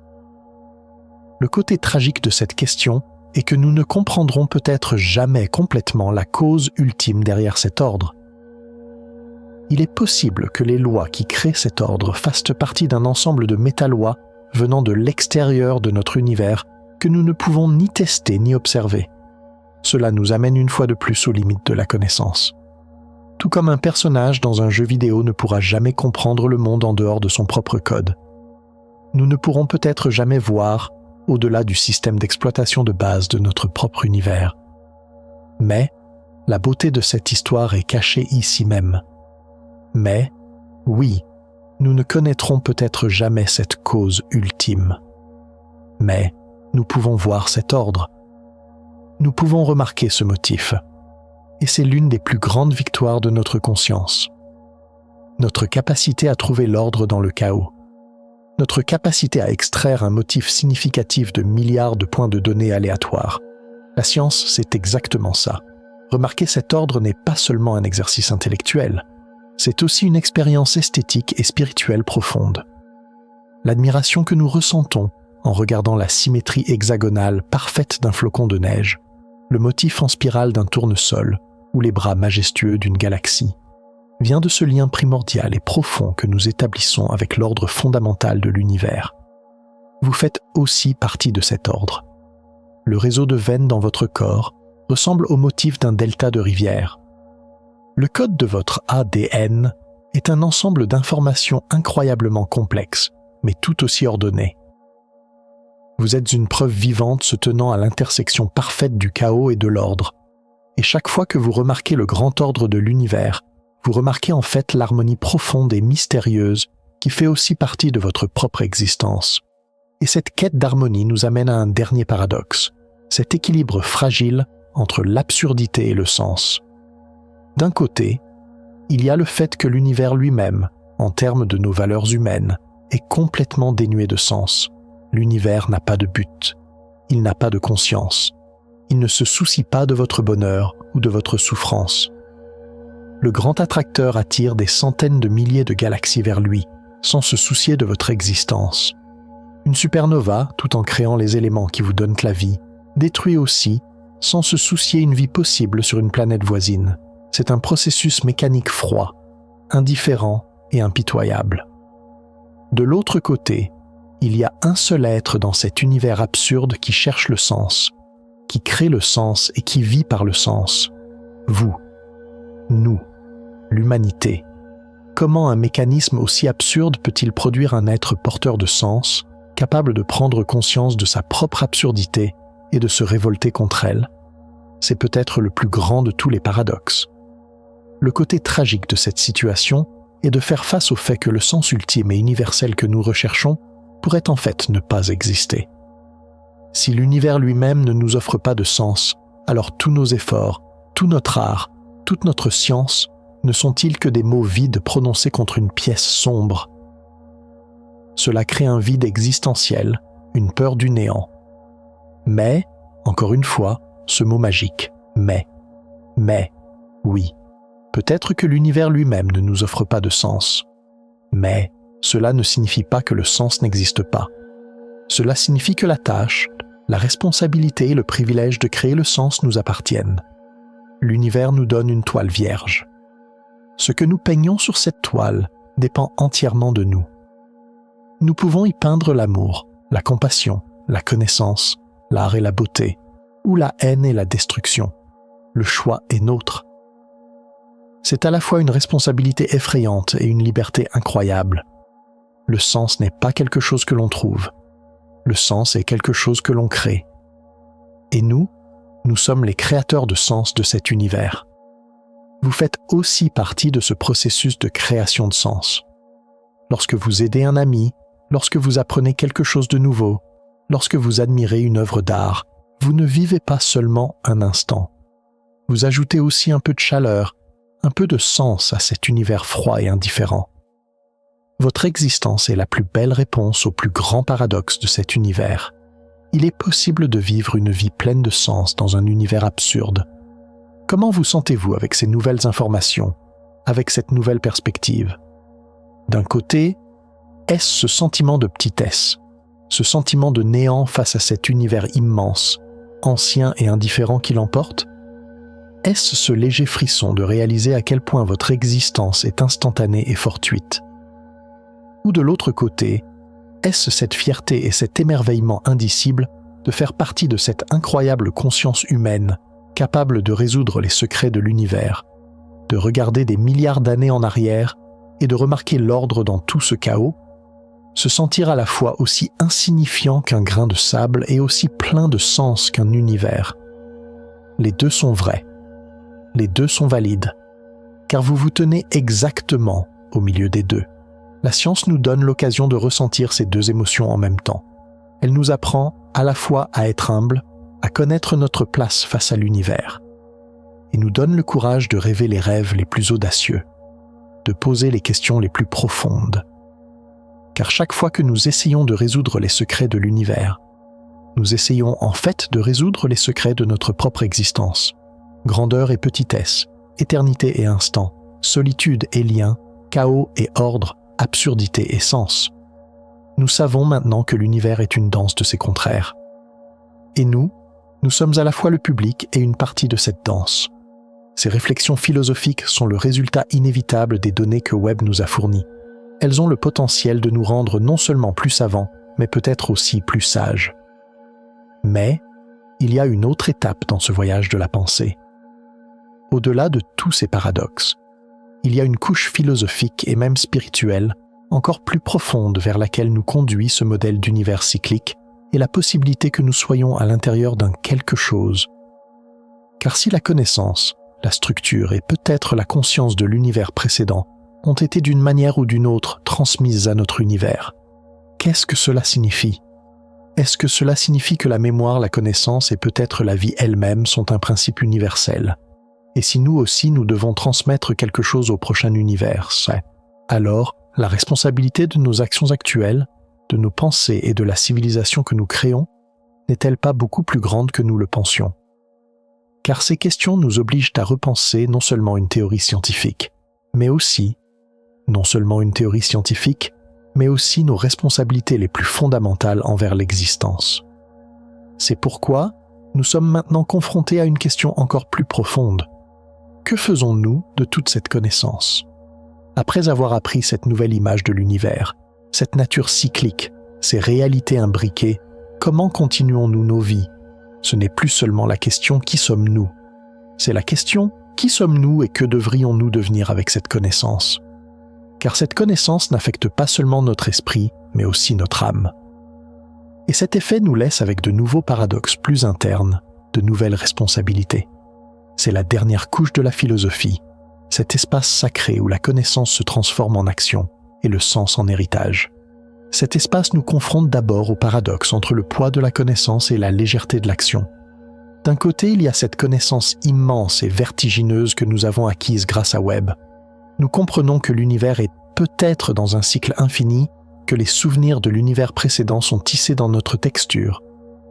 Le côté tragique de cette question est que nous ne comprendrons peut-être jamais complètement la cause ultime derrière cet ordre. Il est possible que les lois qui créent cet ordre fassent partie d'un ensemble de métalois venant de l'extérieur de notre univers que nous ne pouvons ni tester ni observer. Cela nous amène une fois de plus aux limites de la connaissance. Tout comme un personnage dans un jeu vidéo ne pourra jamais comprendre le monde en dehors de son propre code. Nous ne pourrons peut-être jamais voir au-delà du système d'exploitation de base de notre propre univers. Mais la beauté de cette histoire est cachée ici même. Mais, oui, nous ne connaîtrons peut-être jamais cette cause ultime. Mais nous pouvons voir cet ordre. Nous pouvons remarquer ce motif. Et c'est l'une des plus grandes victoires de notre conscience. Notre capacité à trouver l'ordre dans le chaos. Notre capacité à extraire un motif significatif de milliards de points de données aléatoires. La science, c'est exactement ça. Remarquer cet ordre n'est pas seulement un exercice intellectuel, c'est aussi une expérience esthétique et spirituelle profonde. L'admiration que nous ressentons en regardant la symétrie hexagonale parfaite d'un flocon de neige, le motif en spirale d'un tournesol ou les bras majestueux d'une galaxie, vient de ce lien primordial et profond que nous établissons avec l'ordre fondamental de l'univers. Vous faites aussi partie de cet ordre. Le réseau de veines dans votre corps ressemble au motif d'un delta de rivière. Le code de votre ADN est un ensemble d'informations incroyablement complexes, mais tout aussi ordonnées. Vous êtes une preuve vivante se tenant à l'intersection parfaite du chaos et de l'ordre. Et chaque fois que vous remarquez le grand ordre de l'univers, vous remarquez en fait l'harmonie profonde et mystérieuse qui fait aussi partie de votre propre existence. Et cette quête d'harmonie nous amène à un dernier paradoxe, cet équilibre fragile entre l'absurdité et le sens. D'un côté, il y a le fait que l'univers lui-même, en termes de nos valeurs humaines, est complètement dénué de sens. L'univers n'a pas de but, il n'a pas de conscience, il ne se soucie pas de votre bonheur ou de votre souffrance. Le grand attracteur attire des centaines de milliers de galaxies vers lui, sans se soucier de votre existence. Une supernova, tout en créant les éléments qui vous donnent la vie, détruit aussi, sans se soucier une vie possible sur une planète voisine. C'est un processus mécanique froid, indifférent et impitoyable. De l'autre côté, il y a un seul être dans cet univers absurde qui cherche le sens, qui crée le sens et qui vit par le sens. Vous, nous, l'humanité. Comment un mécanisme aussi absurde peut-il produire un être porteur de sens, capable de prendre conscience de sa propre absurdité et de se révolter contre elle? C'est peut-être le plus grand de tous les paradoxes. Le côté tragique de cette situation est de faire face au fait que le sens ultime et universel que nous recherchons pourrait en fait ne pas exister. Si l'univers lui-même ne nous offre pas de sens, alors tous nos efforts, tout notre art, toute notre science ne sont-ils que des mots vides prononcés contre une pièce sombre? Cela crée un vide existentiel, une peur du néant. Mais, encore une fois, ce mot magique, mais, oui. Peut-être que l'univers lui-même ne nous offre pas de sens. Mais cela ne signifie pas que le sens n'existe pas. Cela signifie que la tâche, la responsabilité et le privilège de créer le sens nous appartiennent. L'univers nous donne une toile vierge. Ce que nous peignons sur cette toile dépend entièrement de nous. Nous pouvons y peindre l'amour, la compassion, la connaissance, l'art et la beauté, ou la haine et la destruction. Le choix est nôtre. C'est à la fois une responsabilité effrayante et une liberté incroyable. Le sens n'est pas quelque chose que l'on trouve. Le sens est quelque chose que l'on crée. Et nous sommes les créateurs de sens de cet univers. Vous faites aussi partie de ce processus de création de sens. lorsque vous aidez un ami, lorsque vous apprenez quelque chose de nouveau, lorsque vous admirez une œuvre d'art, vous ne vivez pas seulement un instant. Vous ajoutez aussi un peu de chaleur, un peu de sens à cet univers froid et indifférent. Votre existence est la plus belle réponse au plus grand paradoxe de cet univers. Il est possible de vivre une vie pleine de sens dans un univers absurde. Comment vous sentez-vous avec ces nouvelles informations, avec cette nouvelle perspective? D'un côté, est-ce ce sentiment de petitesse, ce sentiment de néant face à cet univers immense, ancien et indifférent qui l'emporte? Est-ce ce léger frisson de réaliser à quel point votre existence est instantanée et fortuite? Ou de l'autre côté, est-ce cette fierté et cet émerveillement indicible de faire partie de cette incroyable conscience humaine capable de résoudre les secrets de l'univers, de regarder des milliards d'années en arrière et de remarquer l'ordre dans tout ce chaos, se sentir à la fois aussi insignifiant qu'un grain de sable et aussi plein de sens qu'un univers? Les deux sont vrais. Les deux sont valides, car vous vous tenez exactement au milieu des deux. La science nous donne l'occasion de ressentir ces deux émotions en même temps. Elle nous apprend à la fois à être humble, à connaître notre place face à l'univers, et nous donne le courage de rêver les rêves les plus audacieux, de poser les questions les plus profondes. Car chaque fois que nous essayons de résoudre les secrets de l'univers, nous essayons en fait de résoudre les secrets de notre propre existence. Grandeur et petitesse, éternité et instant, solitude et lien, chaos et ordre, absurdité et sens. Nous savons maintenant que l'univers est une danse de ces contraires. Et nous sommes à la fois le public et une partie de cette danse. Ces réflexions philosophiques sont le résultat inévitable des données que Webb nous a fournies. Elles ont le potentiel de nous rendre non seulement plus savants, mais peut-être aussi plus sages. Mais il y a une autre étape dans ce voyage de la pensée. Au-delà de tous ces paradoxes, il y a une couche philosophique et même spirituelle encore plus profonde vers laquelle nous conduit ce modèle d'univers cyclique et la possibilité que nous soyons à l'intérieur d'un quelque chose. Car si la connaissance, la structure et peut-être la conscience de l'univers précédent ont été d'une manière ou d'une autre transmises à notre univers, qu'est-ce que cela signifie? Est-ce que cela signifie que la mémoire, la connaissance et peut-être la vie elle-même sont un principe universel? Et si nous aussi nous devons transmettre quelque chose au prochain univers, alors la responsabilité de nos actions actuelles, de nos pensées et de la civilisation que nous créons, n'est-elle pas beaucoup plus grande que nous le pensions? Car ces questions nous obligent à repenser non seulement une théorie scientifique, mais aussi, non seulement une théorie scientifique, mais aussi nos responsabilités les plus fondamentales envers l'existence. C'est pourquoi nous sommes maintenant confrontés à une question encore plus profonde. Que faisons-nous de toute cette connaissance? Après avoir appris cette nouvelle image de l'univers, cette nature cyclique, ces réalités imbriquées, comment continuons-nous nos vies? Ce n'est plus seulement la question « qui sommes-nous ?» C'est la question « qui sommes-nous et que devrions-nous devenir avec cette connaissance ?» Car cette connaissance n'affecte pas seulement notre esprit, mais aussi notre âme. Et cet effet nous laisse avec de nouveaux paradoxes plus internes, de nouvelles responsabilités. C'est la dernière couche de la philosophie, cet espace sacré où la connaissance se transforme en action et le sens en héritage. Cet espace nous confronte d'abord au paradoxe entre le poids de la connaissance et la légèreté de l'action. D'un côté, il y a cette connaissance immense et vertigineuse que nous avons acquise grâce à Webb. Nous comprenons que l'univers est peut-être dans un cycle infini, que les souvenirs de l'univers précédent sont tissés dans notre texture,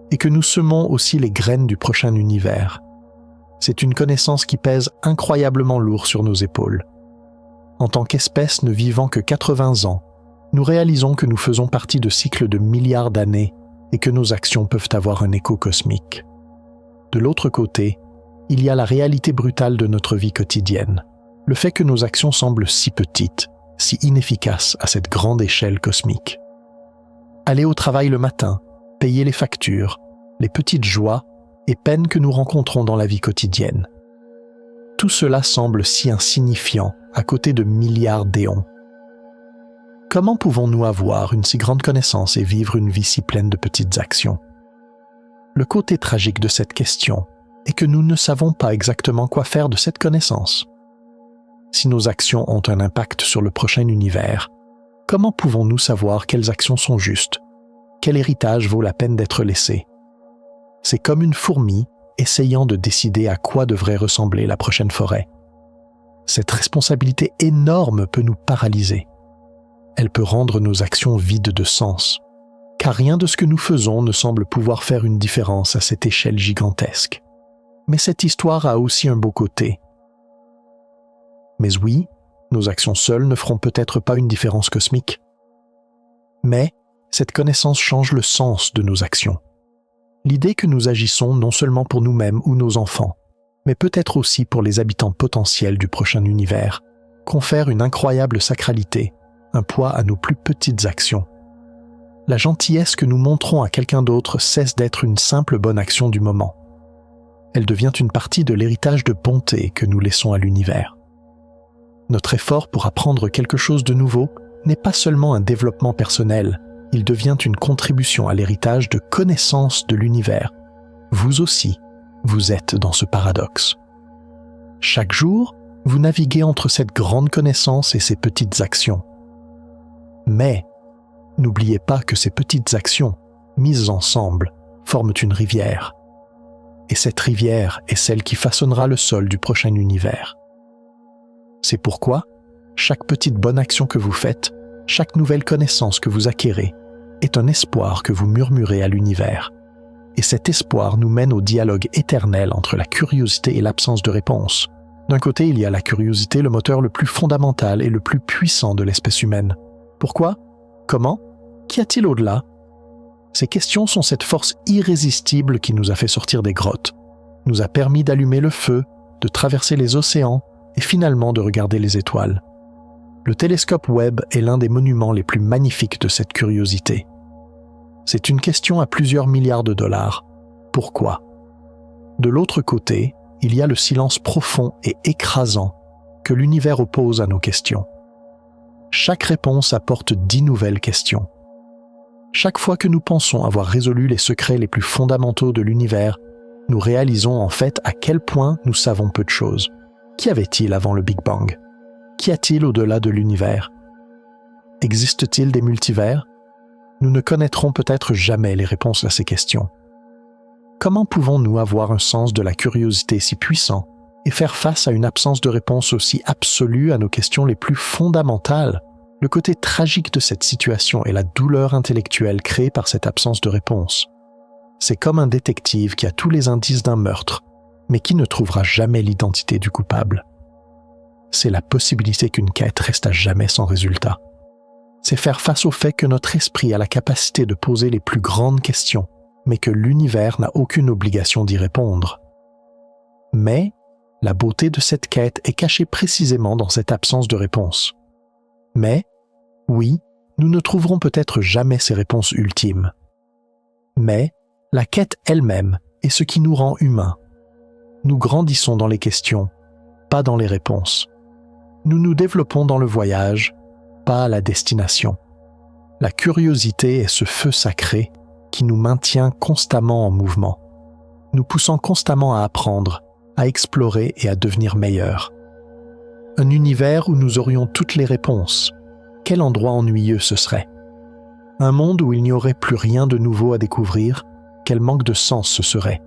et que nous semons aussi les graines du prochain univers. C'est une connaissance qui pèse incroyablement lourd sur nos épaules. En tant qu'espèce ne vivant que 80 ans, nous réalisons que nous faisons partie de cycles de milliards d'années et que nos actions peuvent avoir un écho cosmique. De l'autre côté, il y a la réalité brutale de notre vie quotidienne, le fait que nos actions semblent si petites, si inefficaces à cette grande échelle cosmique. Aller au travail le matin, payer les factures, les petites joies et peines que nous rencontrons dans la vie quotidienne. Tout cela semble si insignifiant à côté de milliards d'éons. Comment pouvons-nous avoir une si grande connaissance et vivre une vie si pleine de petites actions? Le côté tragique de cette question est que nous ne savons pas exactement quoi faire de cette connaissance. Si nos actions ont un impact sur le prochain univers, comment pouvons-nous savoir quelles actions sont justes? Quel héritage vaut la peine d'être laissé? C'est comme une fourmi essayant de décider à quoi devrait ressembler la prochaine forêt. Cette responsabilité énorme peut nous paralyser. Elle peut rendre nos actions vides de sens, car rien de ce que nous faisons ne semble pouvoir faire une différence à cette échelle gigantesque. Mais cette histoire a aussi un beau côté. Mais oui, nos actions seules ne feront peut-être pas une différence cosmique. Mais cette connaissance change le sens de nos actions. L'idée que nous agissons non seulement pour nous-mêmes ou nos enfants, mais peut-être aussi pour les habitants potentiels du prochain univers, confère une incroyable sacralité, un poids à nos plus petites actions. La gentillesse que nous montrons à quelqu'un d'autre cesse d'être une simple bonne action du moment. Elle devient une partie de l'héritage de bonté que nous laissons à l'univers. Notre effort pour apprendre quelque chose de nouveau n'est pas seulement un développement personnel, il devient une contribution à l'héritage de connaissance de l'univers. Vous aussi, vous êtes dans ce paradoxe. Chaque jour, vous naviguez entre cette grande connaissance et ces petites actions. Mais, n'oubliez pas que ces petites actions, mises ensemble, forment une rivière. Et cette rivière est celle qui façonnera le sol du prochain univers. C'est pourquoi, chaque petite bonne action que vous faites, chaque nouvelle connaissance que vous acquérez, est un espoir que vous murmurez à l'univers. Et cet espoir nous mène au dialogue éternel entre la curiosité et l'absence de réponse. D'un côté, il y a la curiosité, le moteur le plus fondamental et le plus puissant de l'espèce humaine. Pourquoi? Comment? Qu'y a-t-il au-delà? Ces questions sont cette force irrésistible qui nous a fait sortir des grottes, nous a permis d'allumer le feu, de traverser les océans et finalement de regarder les étoiles. Le télescope Webb est l'un des monuments les plus magnifiques de cette curiosité. C'est une question à plusieurs milliards de dollars. Pourquoi? De l'autre côté, il y a le silence profond et écrasant que l'univers oppose à nos questions. Chaque réponse apporte 10 nouvelles questions. Chaque fois que nous pensons avoir résolu les secrets les plus fondamentaux de l'univers, nous réalisons en fait à quel point nous savons peu de choses. Qu'y avait-il avant le Big Bang? Qu'y a-t-il au-delà de l'univers? Existe-t-il des multivers? Nous ne connaîtrons peut-être jamais les réponses à ces questions. Comment pouvons-nous avoir un sens de la curiosité si puissant et faire face à une absence de réponse aussi absolue à nos questions les plus fondamentales? Le côté tragique de cette situation est la douleur intellectuelle créée par cette absence de réponse. C'est comme un détective qui a tous les indices d'un meurtre, mais qui ne trouvera jamais l'identité du coupable. C'est la possibilité qu'une quête reste à jamais sans résultat. C'est faire face au fait que notre esprit a la capacité de poser les plus grandes questions, mais que l'univers n'a aucune obligation d'y répondre. Mais la beauté de cette quête est cachée précisément dans cette absence de réponse. Mais, oui, nous ne trouverons peut-être jamais ces réponses ultimes. Mais la quête elle-même est ce qui nous rend humains. Nous grandissons dans les questions, pas dans les réponses. Nous nous développons dans le voyage, pas à la destination. La curiosité est ce feu sacré qui nous maintient constamment en mouvement, nous poussant constamment à apprendre, à explorer et à devenir meilleurs. Un univers où nous aurions toutes les réponses. Quel endroit ennuyeux ce serait? Un monde où il n'y aurait plus rien de nouveau à découvrir, quel manque de sens ce serait.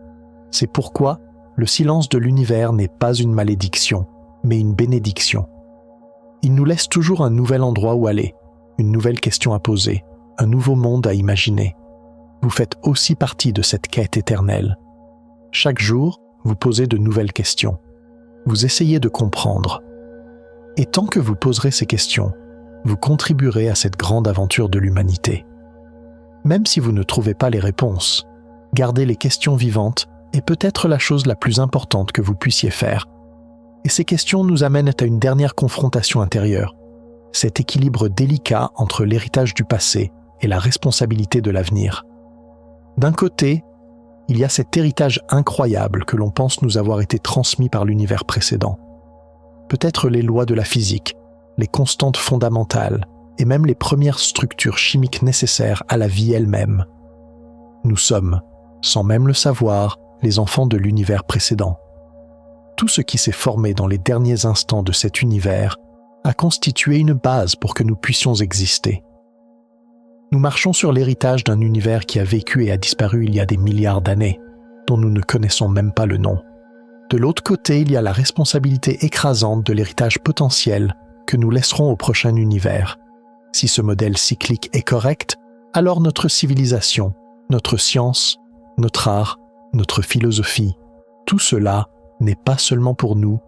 C'est pourquoi le silence de l'univers n'est pas une malédiction, mais une bénédiction. Il nous laisse toujours un nouvel endroit où aller, une nouvelle question à poser, un nouveau monde à imaginer. Vous faites aussi partie de cette quête éternelle. Chaque jour, vous posez de nouvelles questions. Vous essayez de comprendre. Et tant que vous poserez ces questions, vous contribuerez à cette grande aventure de l'humanité. Même si vous ne trouvez pas les réponses, garder les questions vivantes est peut-être la chose la plus importante que vous puissiez faire. Et ces questions nous amènent à une dernière confrontation intérieure, cet équilibre délicat entre l'héritage du passé et la responsabilité de l'avenir. D'un côté, il y a cet héritage incroyable que l'on pense nous avoir été transmis par l'univers précédent. Peut-être les lois de la physique, les constantes fondamentales et même les premières structures chimiques nécessaires à la vie elle-même. Nous sommes, sans même le savoir, les enfants de l'univers précédent. Tout ce qui s'est formé dans les derniers instants de cet univers a constitué une base pour que nous puissions exister. Nous marchons sur l'héritage d'un univers qui a vécu et a disparu il y a des milliards d'années, dont nous ne connaissons même pas le nom. De l'autre côté, il y a la responsabilité écrasante de l'héritage potentiel que nous laisserons au prochain univers. Si ce modèle cyclique est correct, alors notre civilisation, notre science, notre art, notre philosophie, tout cela n'est pas seulement pour nous,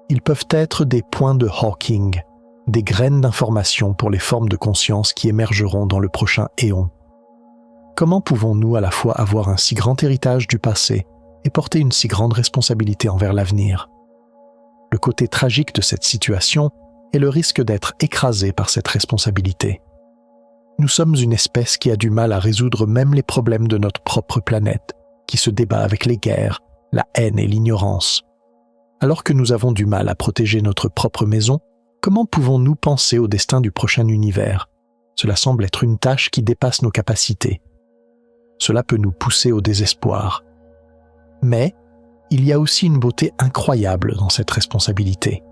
ils peuvent être des points de Hawking, des graines d'information pour les formes de conscience qui émergeront dans le prochain éon. Comment pouvons-nous à la fois avoir un si grand héritage du passé et porter une si grande responsabilité envers l'avenir? Le côté tragique de cette situation est le risque d'être écrasé par cette responsabilité. Nous sommes une espèce qui a du mal à résoudre même les problèmes de notre propre planète, qui se débat avec les guerres, la haine et l'ignorance. Alors que nous avons du mal à protéger notre propre maison, comment pouvons-nous penser au destin du prochain univers? Cela semble être une tâche qui dépasse nos capacités. Cela peut nous pousser au désespoir. Mais il y a aussi une beauté incroyable dans cette responsabilité.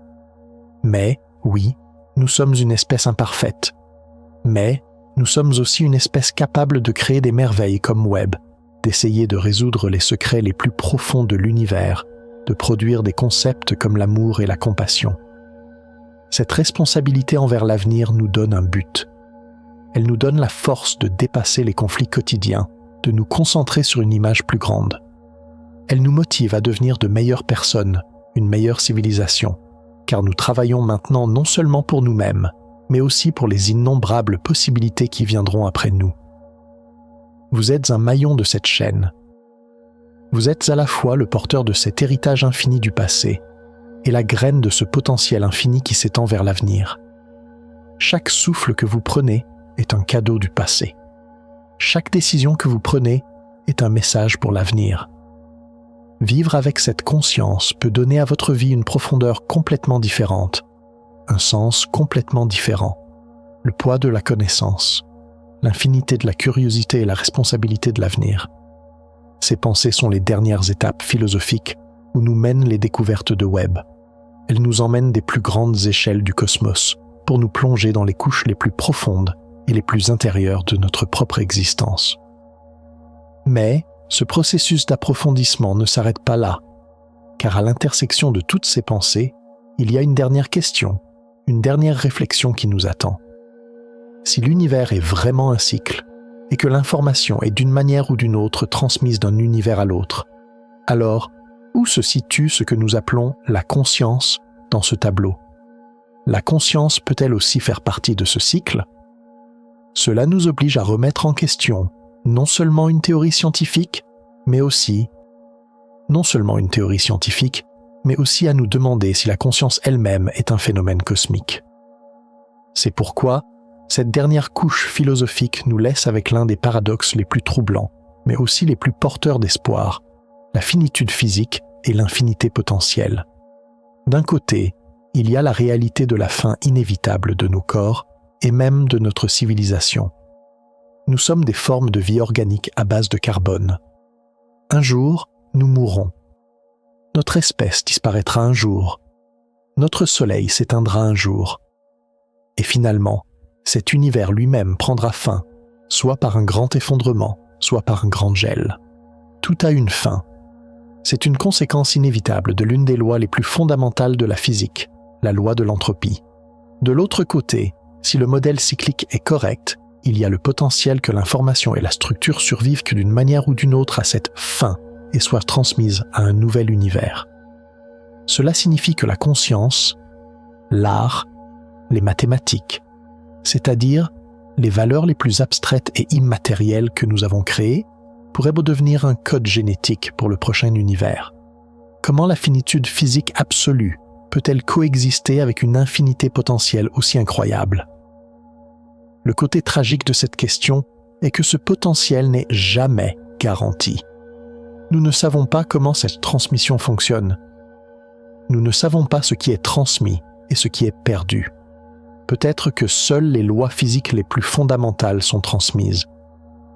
Mais, oui, nous sommes une espèce imparfaite. Mais nous sommes aussi une espèce capable de créer des merveilles comme Webb, d'essayer de résoudre les secrets les plus profonds de l'univers, de produire des concepts comme l'amour et la compassion. Cette responsabilité envers l'avenir nous donne un but. Elle nous donne la force de dépasser les conflits quotidiens, de nous concentrer sur une image plus grande. Elle nous motive à devenir de meilleures personnes, une meilleure civilisation, car nous travaillons maintenant non seulement pour nous-mêmes, mais aussi pour les innombrables possibilités qui viendront après nous. Vous êtes un maillon de cette chaîne. Vous êtes à la fois le porteur de cet héritage infini du passé et la graine de ce potentiel infini qui s'étend vers l'avenir. Chaque souffle que vous prenez est un cadeau du passé. Chaque décision que vous prenez est un message pour l'avenir. Vivre avec cette conscience peut donner à votre vie une profondeur complètement différente, un sens complètement différent, le poids de la connaissance, l'infinité de la curiosité et la responsabilité de l'avenir. Ces pensées sont les dernières étapes philosophiques où nous mènent les découvertes de Webb. Elles nous emmènent des plus grandes échelles du cosmos pour nous plonger dans les couches les plus profondes et les plus intérieures de notre propre existence. Mais ce processus d'approfondissement ne s'arrête pas là, car à l'intersection de toutes ces pensées, il y a une dernière question, une dernière réflexion qui nous attend. Si l'univers est vraiment un cycle, et que l'information est d'une manière ou d'une autre transmise d'un univers à l'autre, alors où se situe ce que nous appelons la conscience dans ce tableau? La conscience peut-elle aussi faire partie de ce cycle? Cela nous oblige à remettre en question non seulement une théorie scientifique, mais aussi à nous demander si la conscience elle-même est un phénomène cosmique. C'est pourquoi cette dernière couche philosophique nous laisse avec l'un des paradoxes les plus troublants, mais aussi les plus porteurs d'espoir, la finitude physique et l'infinité potentielle. D'un côté, il y a la réalité de la fin inévitable de nos corps et même de notre civilisation. Nous sommes des formes de vie organique à base de carbone. Un jour, nous mourrons. Notre espèce disparaîtra un jour. Notre soleil s'éteindra un jour. Et finalement, cet univers lui-même prendra fin, soit par un grand effondrement, soit par un grand gel. Tout a une fin. C'est une conséquence inévitable de l'une des lois les plus fondamentales de la physique, la loi de l'entropie. De l'autre côté, si le modèle cyclique est correct, il y a le potentiel que l'information et la structure survivent que d'une manière ou d'une autre à cette fin et soient transmises à un nouvel univers. Cela signifie que la conscience, l'art, les mathématiques, c'est-à-dire les valeurs les plus abstraites et immatérielles que nous avons créées, pourraient devenir un code génétique pour le prochain univers. Comment la finitude physique absolue peut-elle coexister avec une infinité potentielle aussi incroyable? Le côté tragique de cette question est que ce potentiel n'est jamais garanti. Nous ne savons pas comment cette transmission fonctionne. Nous ne savons pas ce qui est transmis et ce qui est perdu. Peut-être que seules les lois physiques les plus fondamentales sont transmises.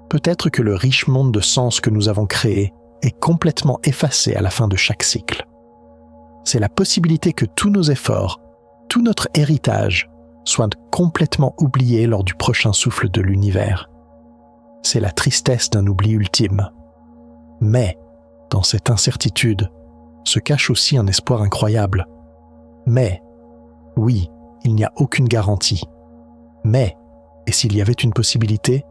Peut-être que le riche monde de sens que nous avons créé est complètement effacé à la fin de chaque cycle. C'est la possibilité que tous nos efforts, tout notre héritage soit complètement oublié lors du prochain souffle de l'univers. C'est la tristesse d'un oubli ultime. Mais, dans cette incertitude, se cache aussi un espoir incroyable. Mais, oui, il n'y a aucune garantie. Mais, et s'il y avait une possibilité?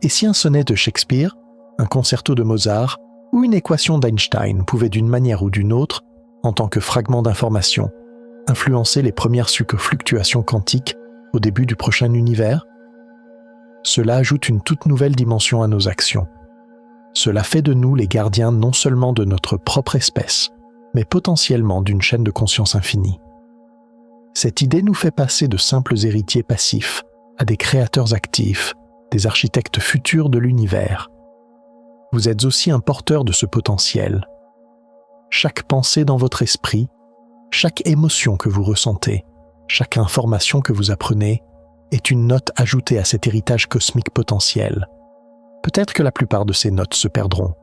Et si un sonnet de Shakespeare, un concerto de Mozart ou une équation d'Einstein pouvait d'une manière ou d'une autre, en tant que fragment d'information, influencer les premières fluctuations quantiques au début du prochain univers? Cela ajoute une toute nouvelle dimension à nos actions. Cela fait de nous les gardiens non seulement de notre propre espèce, mais potentiellement d'une chaîne de conscience infinie. Cette idée nous fait passer de simples héritiers passifs à des créateurs actifs, des architectes futurs de l'univers. Vous êtes aussi un porteur de ce potentiel. Chaque pensée dans votre esprit, chaque émotion que vous ressentez, chaque information que vous apprenez est une note ajoutée à cet héritage cosmique potentiel. Peut-être que la plupart de ces notes se perdront,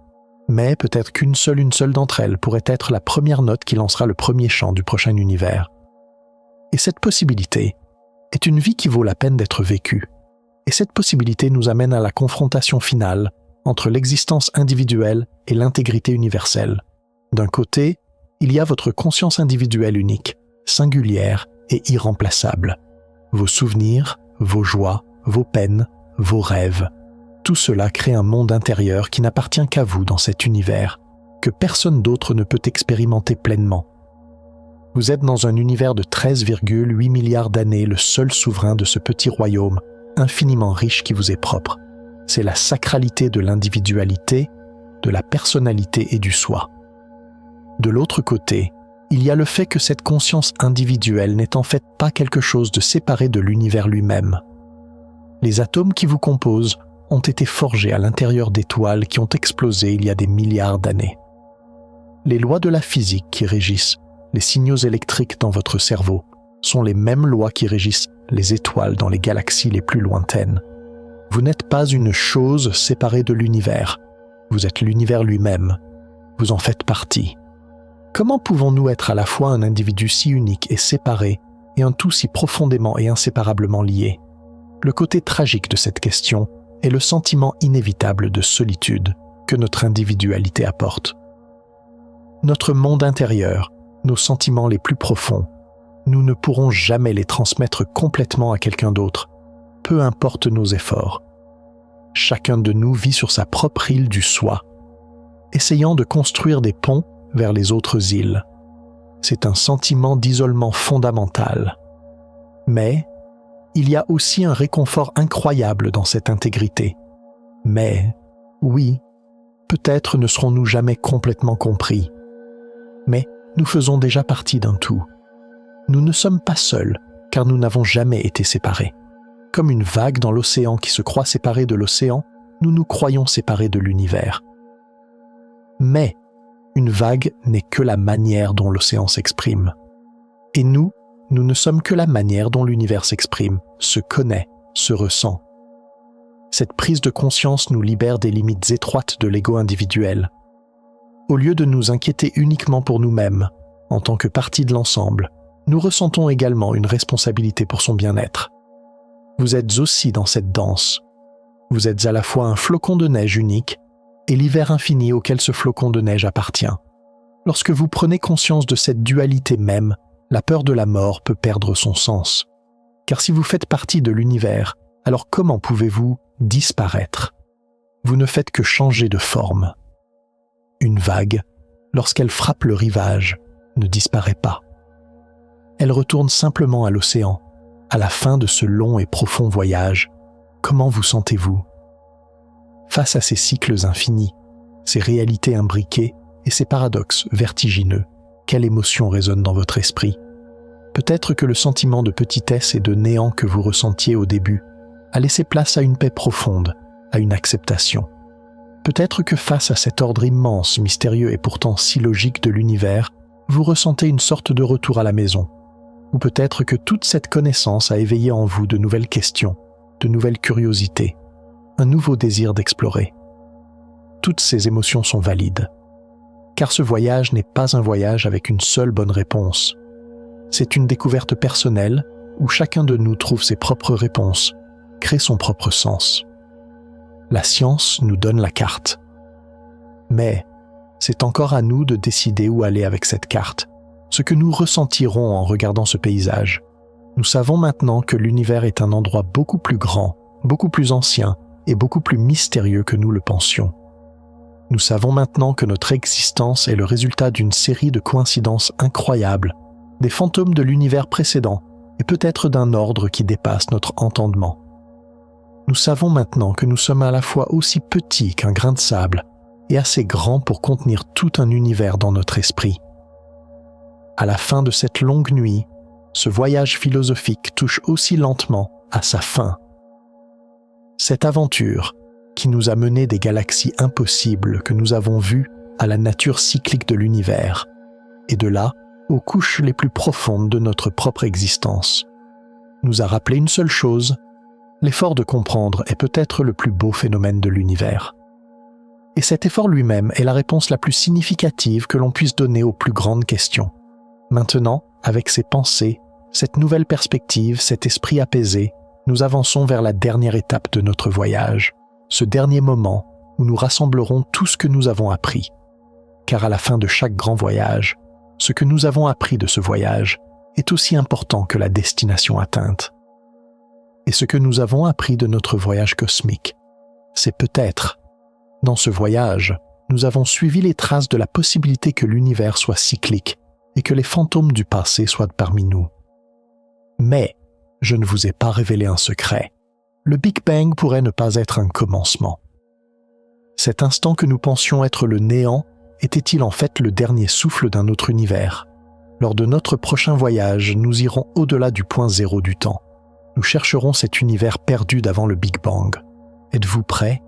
mais peut-être qu'une seule d'entre elles pourrait être la première note qui lancera le premier chant du prochain univers. Et cette possibilité est une vie qui vaut la peine d'être vécue. Et cette possibilité nous amène à la confrontation finale entre l'existence individuelle et l'intégrité universelle. D'un côté, il y a votre conscience individuelle unique, singulière et irremplaçable. Vos souvenirs, vos joies, vos peines, vos rêves. Tout cela crée un monde intérieur qui n'appartient qu'à vous dans cet univers, que personne d'autre ne peut expérimenter pleinement. Vous êtes dans un univers de 13,8 milliards d'années, le seul souverain de ce petit royaume, infiniment riche qui vous est propre. C'est la sacralité de l'individualité, de la personnalité et du soi. De l'autre côté, il y a le fait que cette conscience individuelle n'est en fait pas quelque chose de séparé de l'univers lui-même. Les atomes qui vous composent ont été forgés à l'intérieur d'étoiles qui ont explosé il y a des milliards d'années. Les lois de la physique qui régissent les signaux électriques dans votre cerveau sont les mêmes lois qui régissent les étoiles dans les galaxies les plus lointaines. Vous n'êtes pas une chose séparée de l'univers. Vous êtes l'univers lui-même. Vous en faites partie. Comment pouvons-nous être à la fois un individu si unique et séparé et un tout si profondément et inséparablement lié? Le côté tragique de cette question est le sentiment inévitable de solitude que notre individualité apporte. Notre monde intérieur, nos sentiments les plus profonds, nous ne pourrons jamais les transmettre complètement à quelqu'un d'autre, peu importe nos efforts. Chacun de nous vit sur sa propre île du soi, essayant de construire des ponts vers les autres îles. C'est un sentiment d'isolement fondamental. Mais il y a aussi un réconfort incroyable dans cette intégrité. Mais, oui, peut-être ne serons-nous jamais complètement compris. Mais nous faisons déjà partie d'un tout. Nous ne sommes pas seuls, car nous n'avons jamais été séparés. Comme une vague dans l'océan qui se croit séparée de l'océan, nous nous croyons séparés de l'univers. Mais une vague n'est que la manière dont l'océan s'exprime. Et nous ne sommes que la manière dont l'univers s'exprime, se connaît, se ressent. Cette prise de conscience nous libère des limites étroites de l'ego individuel. Au lieu de nous inquiéter uniquement pour nous-mêmes, en tant que partie de l'ensemble, nous ressentons également une responsabilité pour son bien-être. Vous êtes aussi dans cette danse. Vous êtes à la fois un flocon de neige unique et l'hiver infini auquel ce flocon de neige appartient. Lorsque vous prenez conscience de cette dualité même, la peur de la mort peut perdre son sens. Car si vous faites partie de l'univers, alors comment pouvez-vous disparaître? Vous ne faites que changer de forme. Une vague, lorsqu'elle frappe le rivage, ne disparaît pas. Elle retourne simplement à l'océan. À la fin de ce long et profond voyage, comment vous sentez-vous? Face à ces cycles infinis, ces réalités imbriquées et ces paradoxes vertigineux, quelle émotion résonne dans votre esprit? Peut-être que le sentiment de petitesse et de néant que vous ressentiez au début a laissé place à une paix profonde, à une acceptation. Peut-être que face à cet ordre immense, mystérieux et pourtant si logique de l'univers, vous ressentez une sorte de retour à la maison. Ou peut-être que toute cette connaissance a éveillé en vous de nouvelles questions, de nouvelles curiosités, un nouveau désir d'explorer. Toutes ces émotions sont valides, car ce voyage n'est pas un voyage avec une seule bonne réponse. C'est une découverte personnelle où chacun de nous trouve ses propres réponses, crée son propre sens. La science nous donne la carte. Mais c'est encore à nous de décider où aller avec cette carte, ce que nous ressentirons en regardant ce paysage. Nous savons maintenant que l'univers est un endroit beaucoup plus grand, beaucoup plus ancien et beaucoup plus mystérieux que nous le pensions. Nous savons maintenant que notre existence est le résultat d'une série de coïncidences incroyables, des fantômes de l'univers précédent et peut-être d'un ordre qui dépasse notre entendement. Nous savons maintenant que nous sommes à la fois aussi petits qu'un grain de sable et assez grands pour contenir tout un univers dans notre esprit. À la fin de cette longue nuit, ce voyage philosophique touche aussi lentement à sa fin. Cette aventure, qui nous a mené des galaxies impossibles que nous avons vues à la nature cyclique de l'univers, et de là aux couches les plus profondes de notre propre existence, nous a rappelé une seule chose: l'effort de comprendre est peut-être le plus beau phénomène de l'univers. Et cet effort lui-même est la réponse la plus significative que l'on puisse donner aux plus grandes questions. Maintenant, avec ces pensées, cette nouvelle perspective, cet esprit apaisé, nous avançons vers la dernière étape de notre voyage, ce dernier moment où nous rassemblerons tout ce que nous avons appris. Car à la fin de chaque grand voyage, ce que nous avons appris de ce voyage est aussi important que la destination atteinte. Et ce que nous avons appris de notre voyage cosmique, c'est peut-être, dans ce voyage, nous avons suivi les traces de la possibilité que l'univers soit cyclique et que les fantômes du passé soient parmi nous. Mais, je ne vous ai pas révélé un secret. Le Big Bang pourrait ne pas être un commencement. Cet instant que nous pensions être le néant était-il en fait le dernier souffle d'un autre univers? Lors de notre prochain voyage, nous irons au-delà du point zéro du temps. Nous chercherons cet univers perdu d'avant le Big Bang. Êtes-vous prêts?